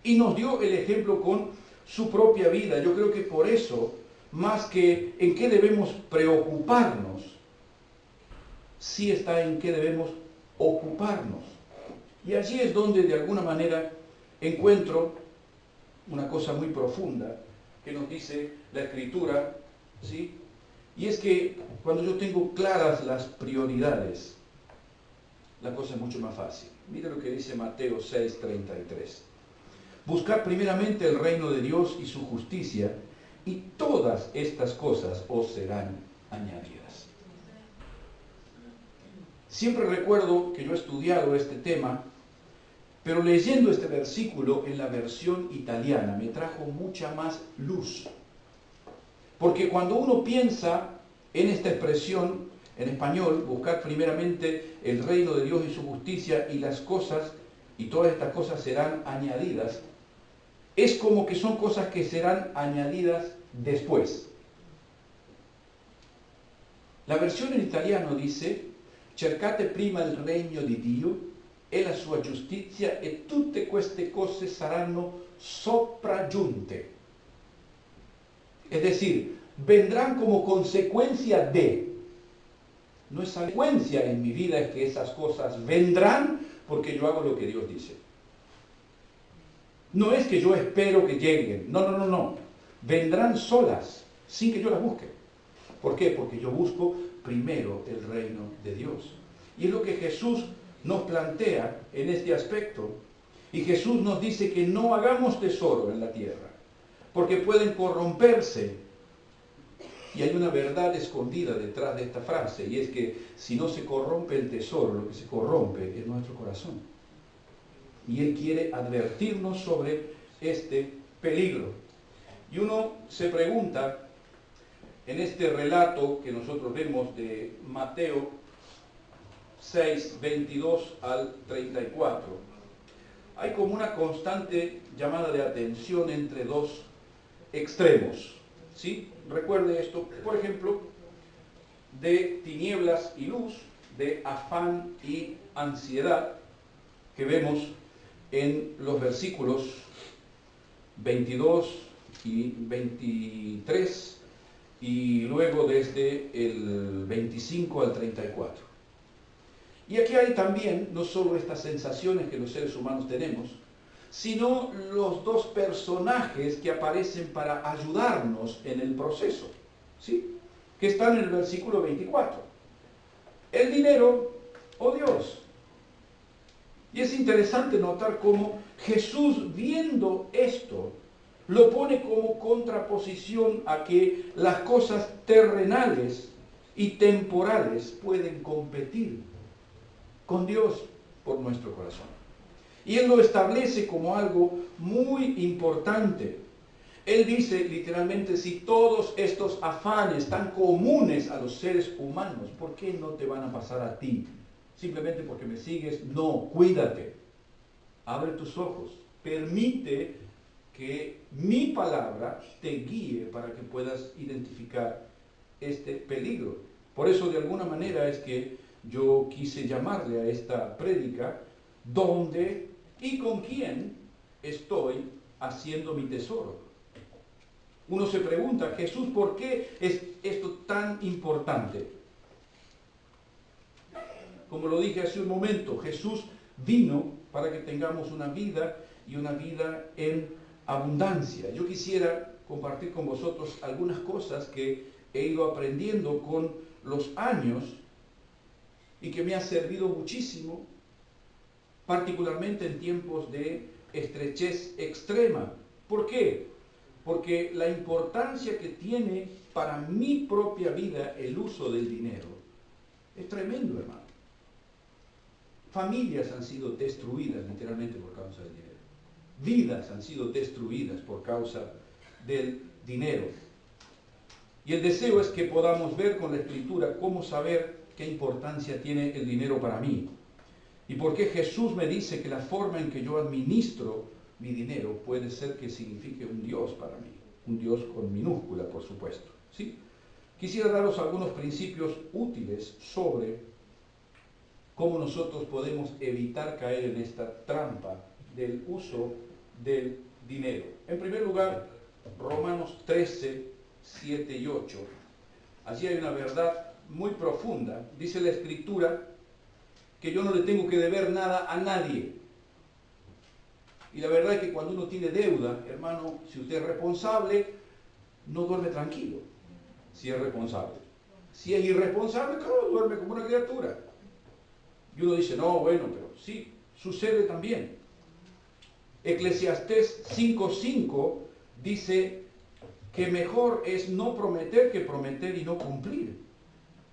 Y nos dio el ejemplo con su propia vida. Yo creo que por eso, más que en qué debemos preocuparnos, sí está en qué debemos ocuparnos. Y allí es donde de alguna manera encuentro una cosa muy profunda que nos dice la Escritura, ¿sí? Y es que cuando yo tengo claras las prioridades, la cosa es mucho más fácil. Mira lo que dice Mateo 6:33. Buscad primeramente el reino de Dios y su justicia, y todas estas cosas os serán añadidas. Siempre recuerdo que yo he estudiado este tema, pero leyendo este versículo en la versión italiana me trajo mucha más luz. Porque cuando uno piensa en esta expresión en español, buscar primeramente el reino de Dios y su justicia y las cosas, y todas estas cosas serán añadidas, es como que son cosas que serán añadidas después. La versión en italiano dice, cercate prima il regno di Dio e la sua giustizia e tutte queste cose saranno sopraggiunte. Es decir, vendrán como consecuencia de. No es consecuencia en mi vida es que esas cosas vendrán porque yo hago lo que Dios dice. No es que yo espero que lleguen. No. Vendrán solas, sin que yo las busque. ¿Por qué? Porque yo busco primero el reino de Dios. Y es lo que Jesús nos plantea en este aspecto. Y Jesús nos dice que no hagamos tesoro en la tierra, porque pueden corromperse. Y hay una verdad escondida detrás de esta frase, y es que si no se corrompe el tesoro, lo que se corrompe es nuestro corazón. Y Él quiere advertirnos sobre este peligro. Y uno se pregunta, en este relato que nosotros vemos de Mateo 6, 22 al 34, hay como una constante llamada de atención entre dos extremos. ¿Sí? Recuerde esto, por ejemplo, de tinieblas y luz, de afán y ansiedad, que vemos en los versículos 22 y 23, y luego desde el 25 al 34. Y aquí hay también no solo estas sensaciones que los seres humanos tenemos, sino los dos personajes que aparecen para ayudarnos en el proceso, ¿sí? Que están en el versículo 24. El dinero o Dios. Y es interesante notar cómo Jesús, viendo esto, lo pone como contraposición a que las cosas terrenales y temporales pueden competir con Dios por nuestro corazón. Y Él lo establece como algo muy importante. Él dice literalmente, si todos estos afanes tan comunes a los seres humanos, ¿por qué no te van a pasar a ti? Simplemente porque me sigues. No, cuídate. Abre tus ojos. Permite que mi palabra te guíe para que puedas identificar este peligro. Por eso, de alguna manera, es que yo quise llamarle a esta prédica, ¿dónde y con quién estoy haciendo mi tesoro? Uno se pregunta, Jesús, ¿por qué es esto tan importante? Como lo dije hace un momento, Jesús vino para que tengamos una vida y una vida en abundancia. Yo quisiera compartir con vosotros algunas cosas que he ido aprendiendo con los años y que me ha servido muchísimo, particularmente en tiempos de estrechez extrema. ¿Por qué? Porque la importancia que tiene para mi propia vida el uso del dinero es tremendo, hermano. Familias han sido destruidas literalmente por causa del dinero. Vidas han sido destruidas por causa del dinero. Y el deseo es que podamos ver con la Escritura cómo saber qué importancia tiene el dinero para mí. Y por qué Jesús me dice que la forma en que yo administro mi dinero puede ser que signifique un Dios para mí. Un Dios con minúscula, por supuesto. ¿Sí? Quisiera daros algunos principios útiles sobre cómo nosotros podemos evitar caer en esta trampa del uso del dinero. En primer lugar, Romanos 13, 7 y 8. Allí hay una verdad muy profunda. Dice la Escritura que yo no le tengo que deber nada a nadie. Y la verdad es que cuando uno tiene deuda, hermano, si usted es responsable, no duerme tranquilo, si es responsable. Si es irresponsable, claro, duerme como una criatura. Y uno dice, no, bueno, pero sí, sucede también. Eclesiastés 5:5 dice que mejor es no prometer que prometer y no cumplir.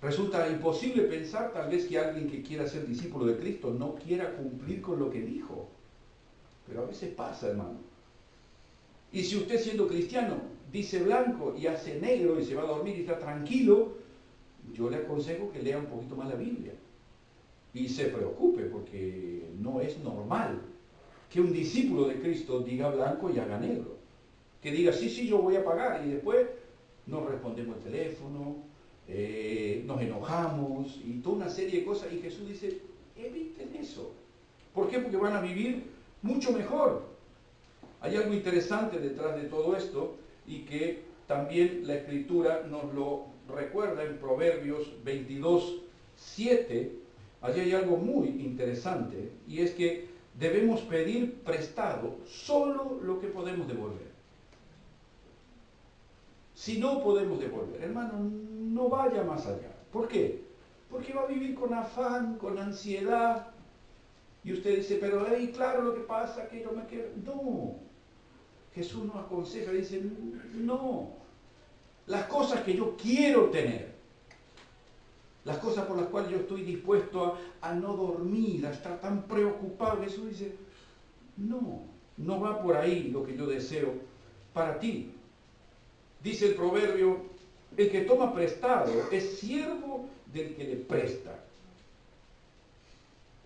Resulta imposible pensar tal vez que alguien que quiera ser discípulo de Cristo no quiera cumplir con lo que dijo. Pero a veces pasa, hermano. Y si usted siendo cristiano dice blanco y hace negro y se va a dormir y está tranquilo, yo le aconsejo que lea un poquito más la Biblia. Y se preocupe porque no es normal que un discípulo de Cristo diga blanco y haga negro. Que diga, sí, yo voy a pagar y después no respondemos el teléfono, nos enojamos y toda una serie de cosas. Y Jesús dice, eviten eso. ¿Por qué? Porque van a vivir mucho mejor. Hay algo interesante detrás de todo esto y que también la Escritura nos lo recuerda en Proverbios 22:7. Allí hay algo muy interesante y es que debemos pedir prestado solo lo que podemos devolver. Si no podemos devolver, hermano, no vaya más allá. ¿Por qué? Porque va a vivir con afán, con ansiedad. Y usted dice, pero claro lo que pasa, que yo me quiero. No. Jesús nos aconseja, dice, no. Las cosas que yo quiero tener, las cosas por las cuales yo estoy dispuesto a no dormir, a estar tan preocupado, Jesús dice, no va por ahí lo que yo deseo para ti. Dice el proverbio, el que toma prestado es siervo del que le presta.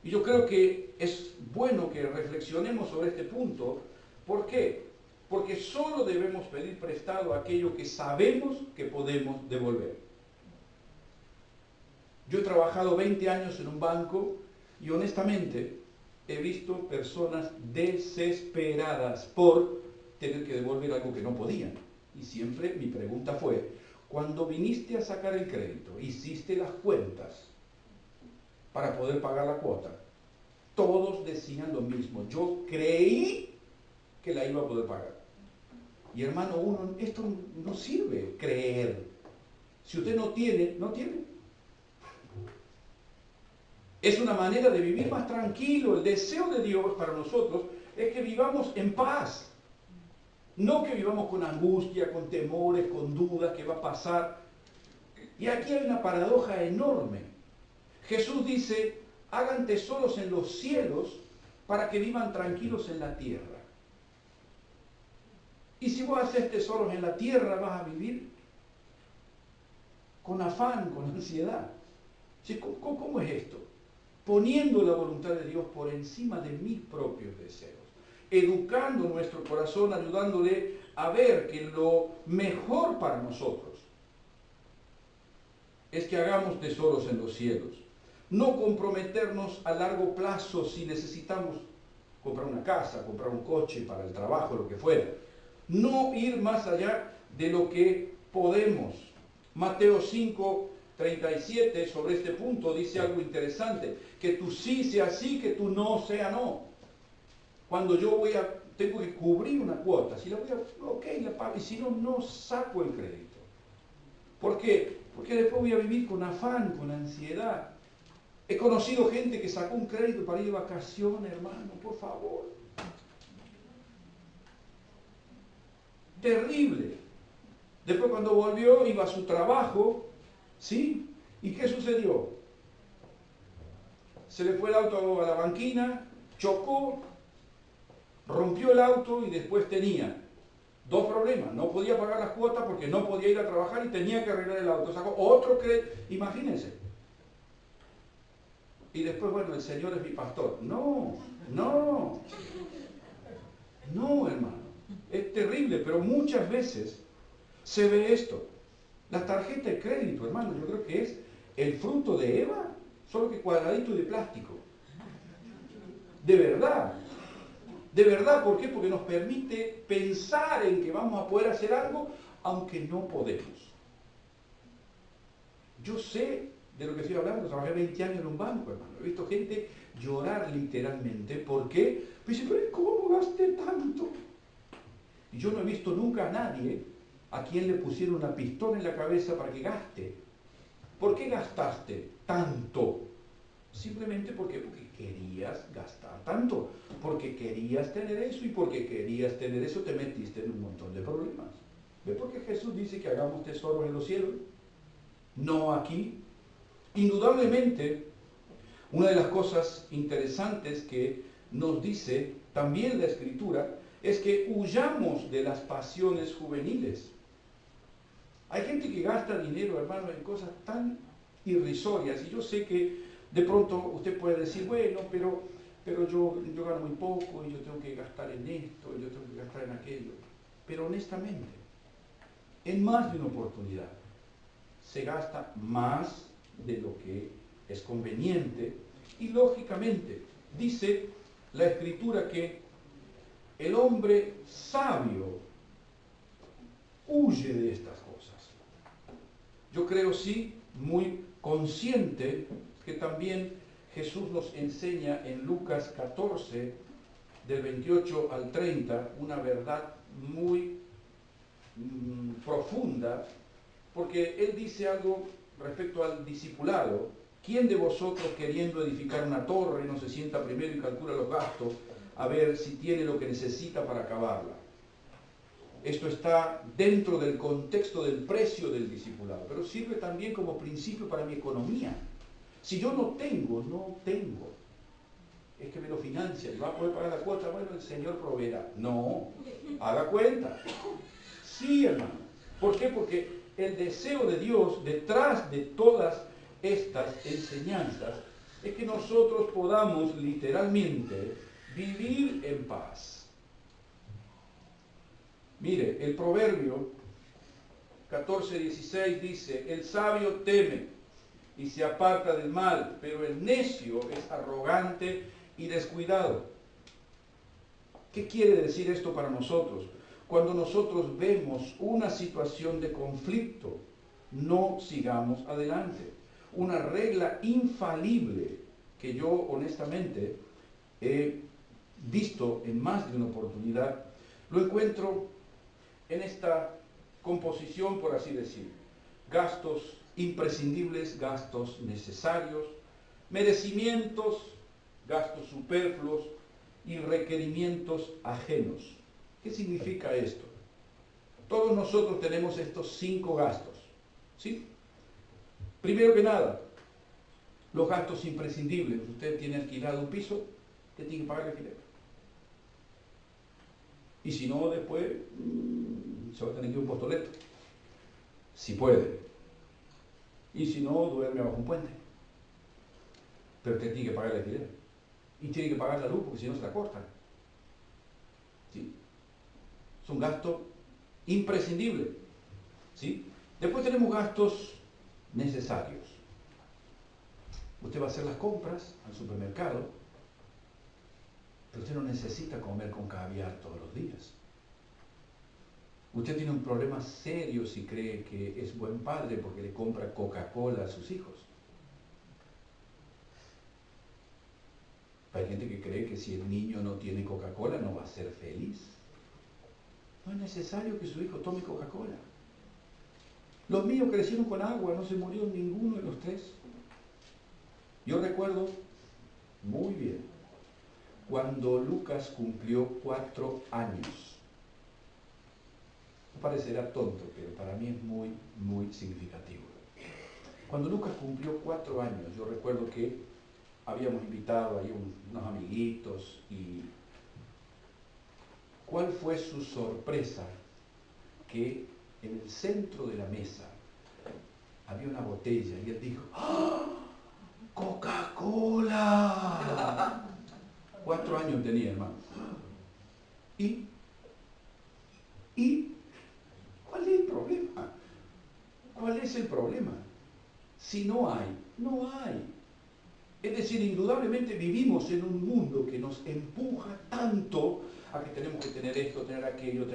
Y yo creo que es bueno que reflexionemos sobre este punto. ¿Por qué? Porque solo debemos pedir prestado aquello que sabemos que podemos devolver. Yo he trabajado 20 años en un banco y honestamente he visto personas desesperadas por tener que devolver algo que no podían. Y siempre mi pregunta fue, cuando viniste a sacar el crédito, hiciste las cuentas para poder pagar la cuota, todos decían lo mismo. Yo creí que la iba a poder pagar. Y hermano, esto no sirve creer. Si usted no tiene, no tiene. Es una manera de vivir más tranquilo. El deseo de Dios para nosotros es que vivamos en paz. No que vivamos con angustia, con temores, con dudas, ¿qué va a pasar? Y aquí hay una paradoja enorme. Jesús dice, hagan tesoros en los cielos para que vivan tranquilos en la tierra. Y si vos haces tesoros en la tierra, vas a vivir con afán, con ansiedad. ¿Cómo es esto? Poniendo la voluntad de Dios por encima de mis propios deseos. Educando nuestro corazón, ayudándole a ver que lo mejor para nosotros es que hagamos tesoros en los cielos. No comprometernos a largo plazo si necesitamos comprar una casa, comprar un coche para el trabajo, lo que fuera. No ir más allá de lo que podemos. Mateo 5, 37 sobre este punto dice algo interesante, que tu sí sea sí, que tu no sea no. Cuando yo tengo que cubrir una cuota, si la voy a, ok, la pago, y si no, no saco el crédito. ¿Por qué? Porque después voy a vivir con afán, con ansiedad. He conocido gente que sacó un crédito para ir de vacaciones, hermano, por favor. Terrible. Después cuando volvió, iba a su trabajo, ¿sí? ¿Y qué sucedió? Se le fue el auto a la banquina, chocó, rompió el auto y después tenía dos problemas. No podía pagar las cuotas porque no podía ir a trabajar y tenía que arreglar el auto. Sacó otro crédito, imagínense. Y después, bueno, el Señor es mi pastor. No, hermano. Es terrible, pero muchas veces se ve esto. La tarjeta de crédito, hermano, yo creo que es el fruto de Eva, solo que cuadradito y de plástico. De verdad. De verdad, ¿por qué? Porque nos permite pensar en que vamos a poder hacer algo, aunque no podemos. Yo sé de lo que estoy hablando, trabajé 20 años en un banco, hermano. He visto gente llorar literalmente. ¿Por qué? Pues dice, pero ¿cómo gasté tanto? Y yo no he visto nunca a nadie a quien le pusieron una pistola en la cabeza para que gaste. ¿Por qué gastaste tanto? Simplemente porque querías gastar tanto, porque querías tener eso y porque querías tener eso te metiste en un montón de problemas. ¿Ve por qué Jesús dice que hagamos tesoros en los cielos? No aquí. Indudablemente, una de las cosas interesantes que nos dice también la Escritura es que huyamos de las pasiones juveniles. Hay gente que gasta dinero, hermano, en cosas tan irrisorias, y yo sé que de pronto usted puede decir, bueno, pero yo gano muy poco y yo tengo que gastar en esto y yo tengo que gastar en aquello. Pero honestamente, en más de una oportunidad, se gasta más de lo que es conveniente y lógicamente dice la Escritura que el hombre sabio huye de estas cosas. Yo creo sí, muy consciente que también Jesús nos enseña en Lucas 14, del 28 al 30, una verdad muy profunda, porque Él dice algo respecto al discipulado. ¿Quién de vosotros, queriendo edificar una torre, no se sienta primero y calcula los gastos a ver si tiene lo que necesita para acabarla? Esto está dentro del contexto del precio del discipulado, pero sirve también como principio para mi economía. Si yo no tengo, es que me lo financia y va a poder pagar la cuota, bueno, el Señor proveerá. No, haga cuenta. Sí, hermano. ¿Por qué? Porque el deseo de Dios detrás de todas estas enseñanzas es que nosotros podamos literalmente vivir en paz. Mire, el Proverbio 14:16 dice, el sabio teme y se aparta del mal, pero el necio es arrogante y descuidado. ¿Qué quiere decir esto para nosotros? Cuando nosotros vemos una situación de conflicto, no sigamos adelante. Una regla infalible que yo honestamente he visto en más de una oportunidad, lo encuentro en esta composición, por así decir. Gastos imprescindibles, gastos necesarios, merecimientos, gastos superfluos y requerimientos ajenos. ¿Qué significa esto? Todos nosotros tenemos estos 5 gastos, ¿sí? Primero que nada, los gastos imprescindibles. Usted tiene alquilado un piso, usted tiene que pagar el alquiler. Y si no, después se va a tener que ir a un postoleto, si puede. Y si no, duerme bajo un puente. Pero usted tiene que pagar el alquiler. Y tiene que pagar la luz porque si no se la cortan. ¿Sí? Es un gasto imprescindible. ¿Sí? Después tenemos gastos necesarios. Usted va a hacer las compras al supermercado, pero usted no necesita comer con caviar todos los días. Usted tiene un problema serio si cree que es buen padre porque le compra Coca-Cola a sus hijos. Hay gente que cree que si el niño no tiene Coca-Cola no va a ser feliz. No es necesario que su hijo tome Coca-Cola. Los míos crecieron con agua, no se murió ninguno de los tres. Yo recuerdo muy bien cuando Lucas cumplió 4 años. Parecerá tonto, pero para mí es muy, muy significativo. Cuando Lucas cumplió 4 años, yo recuerdo que habíamos invitado ahí unos amiguitos y ¿cuál fue su sorpresa? Que en el centro de la mesa había una botella y él dijo, ¡Ah! ¡Coca-Cola! 4 años tenía, hermano. ¿Y cuál es el problema? ¿Cuál es el problema? Si no hay, no hay. Es decir, indudablemente vivimos en un mundo que nos empuja tanto a que tenemos que tener esto, tener aquello,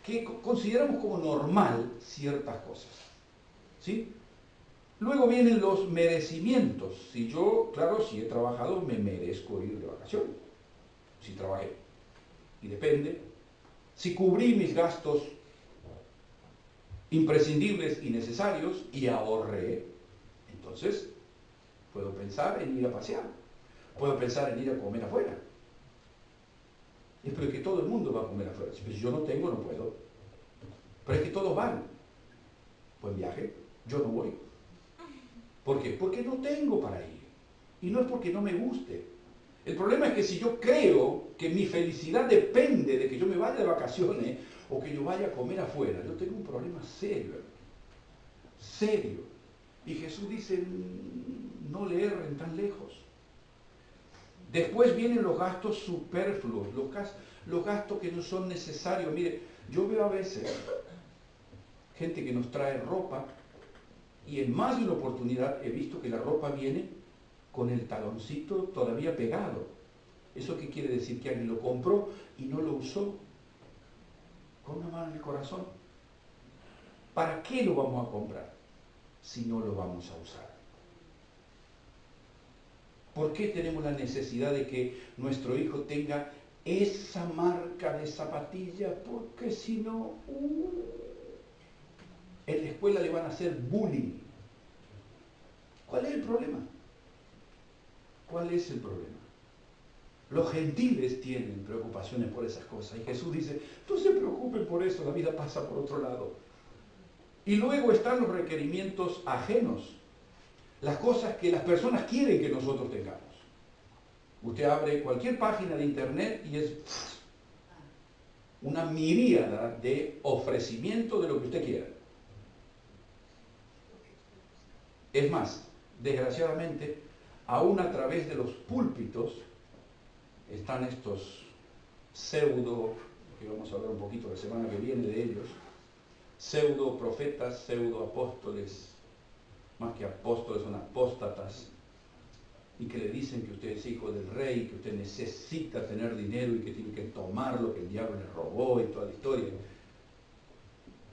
que consideramos como normal ciertas cosas. ¿Sí? Luego vienen los merecimientos. Si yo, claro, si he trabajado, me merezco ir de vacaciones. Si trabajé. Y depende. Si cubrí mis gastos imprescindibles y necesarios y ahorré, entonces puedo pensar en ir a pasear. Puedo pensar en ir a comer afuera. Es pero es que todo el mundo va a comer afuera. Si yo no tengo, no puedo. Pero es que todos van. Buen viaje. Yo no voy. ¿Por qué? Porque no tengo para ir. Y no es porque no me guste. El problema es que si yo creo que mi felicidad depende de que yo me vaya de vacaciones o que yo vaya a comer afuera, yo tengo un problema serio. Serio. Y Jesús dice, no le erren tan lejos. Después vienen los gastos superfluos, los gastos que no son necesarios. Mire, yo veo a veces gente que nos trae ropa y en más de una oportunidad he visto que la ropa viene con el taloncito todavía pegado. ¿Eso qué quiere decir? Que alguien lo compró y no lo usó. Con una mano en el corazón. ¿Para qué lo vamos a comprar si no lo vamos a usar? ¿Por qué tenemos la necesidad de que nuestro hijo tenga esa marca de zapatilla? Porque si no, en la escuela le van a hacer bullying. ¿Cuál es el problema? ¿Cuál es el problema? Los gentiles tienen preocupaciones por esas cosas. Y Jesús dice, no se preocupen por eso, la vida pasa por otro lado. Y luego están los requerimientos ajenos. Las cosas que las personas quieren que nosotros tengamos. Usted abre cualquier página de internet y es una miríada de ofrecimiento de lo que usted quiera. Es más, desgraciadamente, aún a través de los púlpitos están estos pseudo, que vamos a hablar un poquito la semana que viene de ellos, pseudo profetas, pseudo apóstoles, más que apóstoles son apóstatas, y que le dicen que usted es hijo del rey, que usted necesita tener dinero y que tiene que tomar lo que el diablo le robó y toda la historia,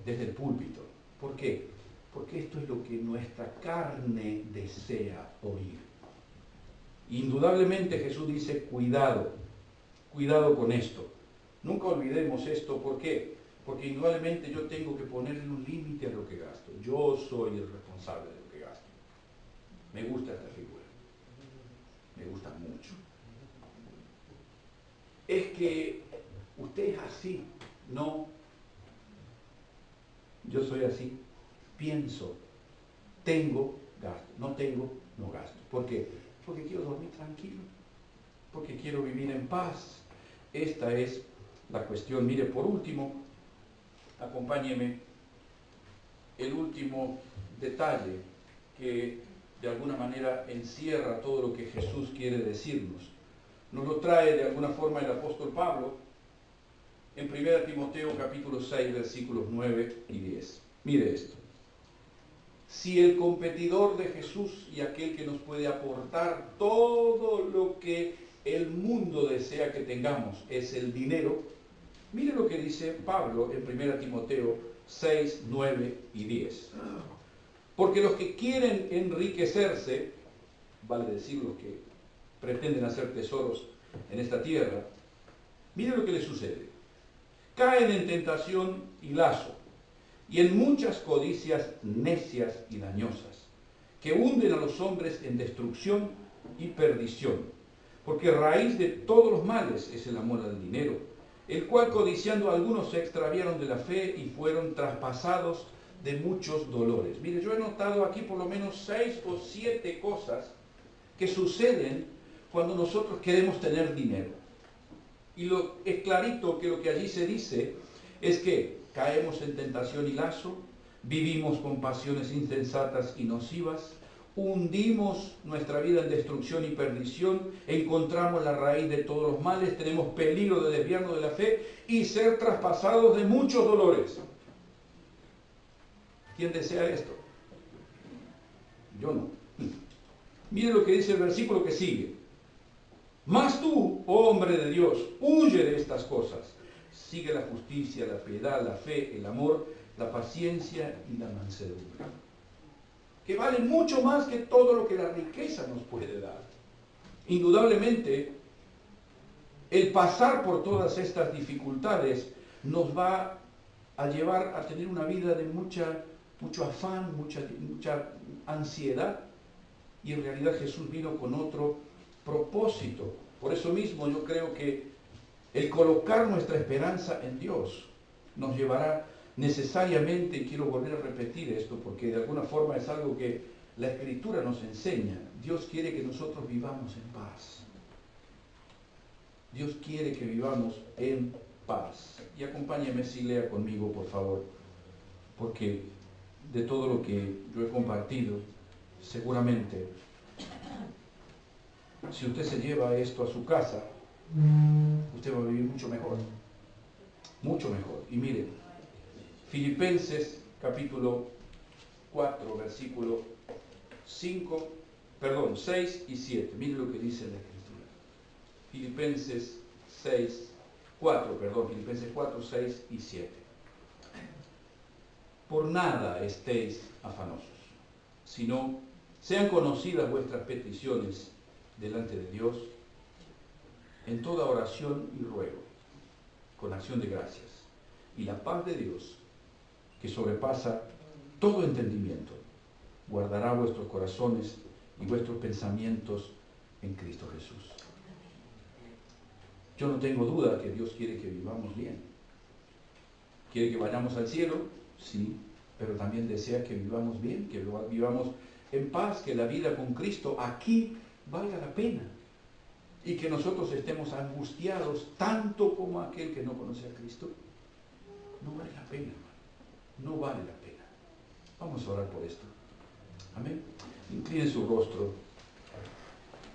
desde el púlpito. ¿Por qué? Porque esto es lo que nuestra carne desea oír. Indudablemente Jesús dice, cuidado con esto. Nunca olvidemos esto, ¿por qué? Porque indudablemente yo tengo que ponerle un límite a lo que gasto. Yo soy el responsable de lo que gasto. Me gusta esta figura. Me gusta mucho. Es que usted es así. No. Yo soy así. Pienso. Tengo, gasto. No tengo, no gasto. ¿Por qué? Porque quiero dormir tranquilo. Porque quiero vivir en paz. Esta es la cuestión. Mire, por último, acompáñeme, el último detalle que de alguna manera encierra todo lo que Jesús quiere decirnos. Nos lo trae de alguna forma el apóstol Pablo en 1 Timoteo capítulo 6, versículos 9 y 10. Mire esto. Si el competidor de Jesús y aquel que nos puede aportar todo lo que el mundo desea que tengamos es el dinero, Mire lo que dice Pablo en 1 Timoteo 6, 9 y 10. Porque los que quieren enriquecerse, vale decir los que pretenden hacer tesoros en esta tierra, mire lo que les sucede. Caen en tentación y lazo, y en muchas codicias necias y dañosas, que hunden a los hombres en destrucción y perdición. Porque raíz de todos los males es el amor al dinero, el cual codiciando algunos se extraviaron de la fe y fueron traspasados de muchos dolores. Mire, yo he notado aquí por lo menos 6 o 7 cosas que suceden cuando nosotros queremos tener dinero. Y es clarito que lo que allí se dice es que caemos en tentación y lazo, vivimos con pasiones insensatas y nocivas, hundimos nuestra vida en destrucción y perdición, encontramos la raíz de todos los males, tenemos peligro de desviarnos de la fe y ser traspasados de muchos dolores. ¿Quién desea esto? Yo no. Mire lo que dice el versículo que sigue. Mas tú, oh hombre de Dios, huye de estas cosas. Sigue la justicia, la piedad, la fe, el amor, la paciencia y la mansedumbre, que valen mucho más que todo lo que la riqueza nos puede dar. Indudablemente, el pasar por todas estas dificultades nos va a llevar a tener una vida de mucho afán, mucha ansiedad, y en realidad Jesús vino con otro propósito. Por eso mismo yo creo que el colocar nuestra esperanza en Dios nos llevará necesariamente, y quiero volver a repetir esto porque de alguna forma es algo que la Escritura nos enseña, Dios quiere que nosotros vivamos en paz. Dios quiere que vivamos en paz. Y acompáñeme si lea conmigo, por favor, porque de todo lo que yo he compartido, seguramente, si usted se lleva esto a su casa, usted va a vivir mucho mejor. Mucho mejor. Y mire, Filipenses capítulo 4, versículo 6 y 7. Mire lo que dice la Escritura. Filipenses 4, 6 y 7. Por nada estéis afanosos, sino sean conocidas vuestras peticiones delante de Dios en toda oración y ruego, con acción de gracias. Y la paz de Dios, que sobrepasa todo entendimiento, guardará vuestros corazones y vuestros pensamientos en Cristo Jesús. Yo no tengo duda que Dios quiere que vivamos bien. Quiere que vayamos al cielo, sí, pero también desea que vivamos bien, que vivamos en paz, que la vida con Cristo aquí valga la pena. Y que nosotros estemos angustiados tanto como aquel que no conoce a Cristo. No vale la pena, hermano. No vale la pena. Vamos a orar por esto. Amén. Incline su rostro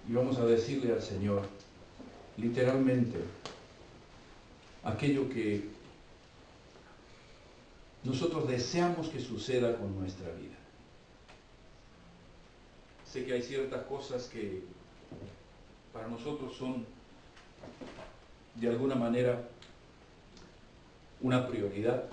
y vamos a decirle al Señor, literalmente, aquello que nosotros deseamos que suceda con nuestra vida. Sé que hay ciertas cosas que para nosotros son de alguna manera una prioridad,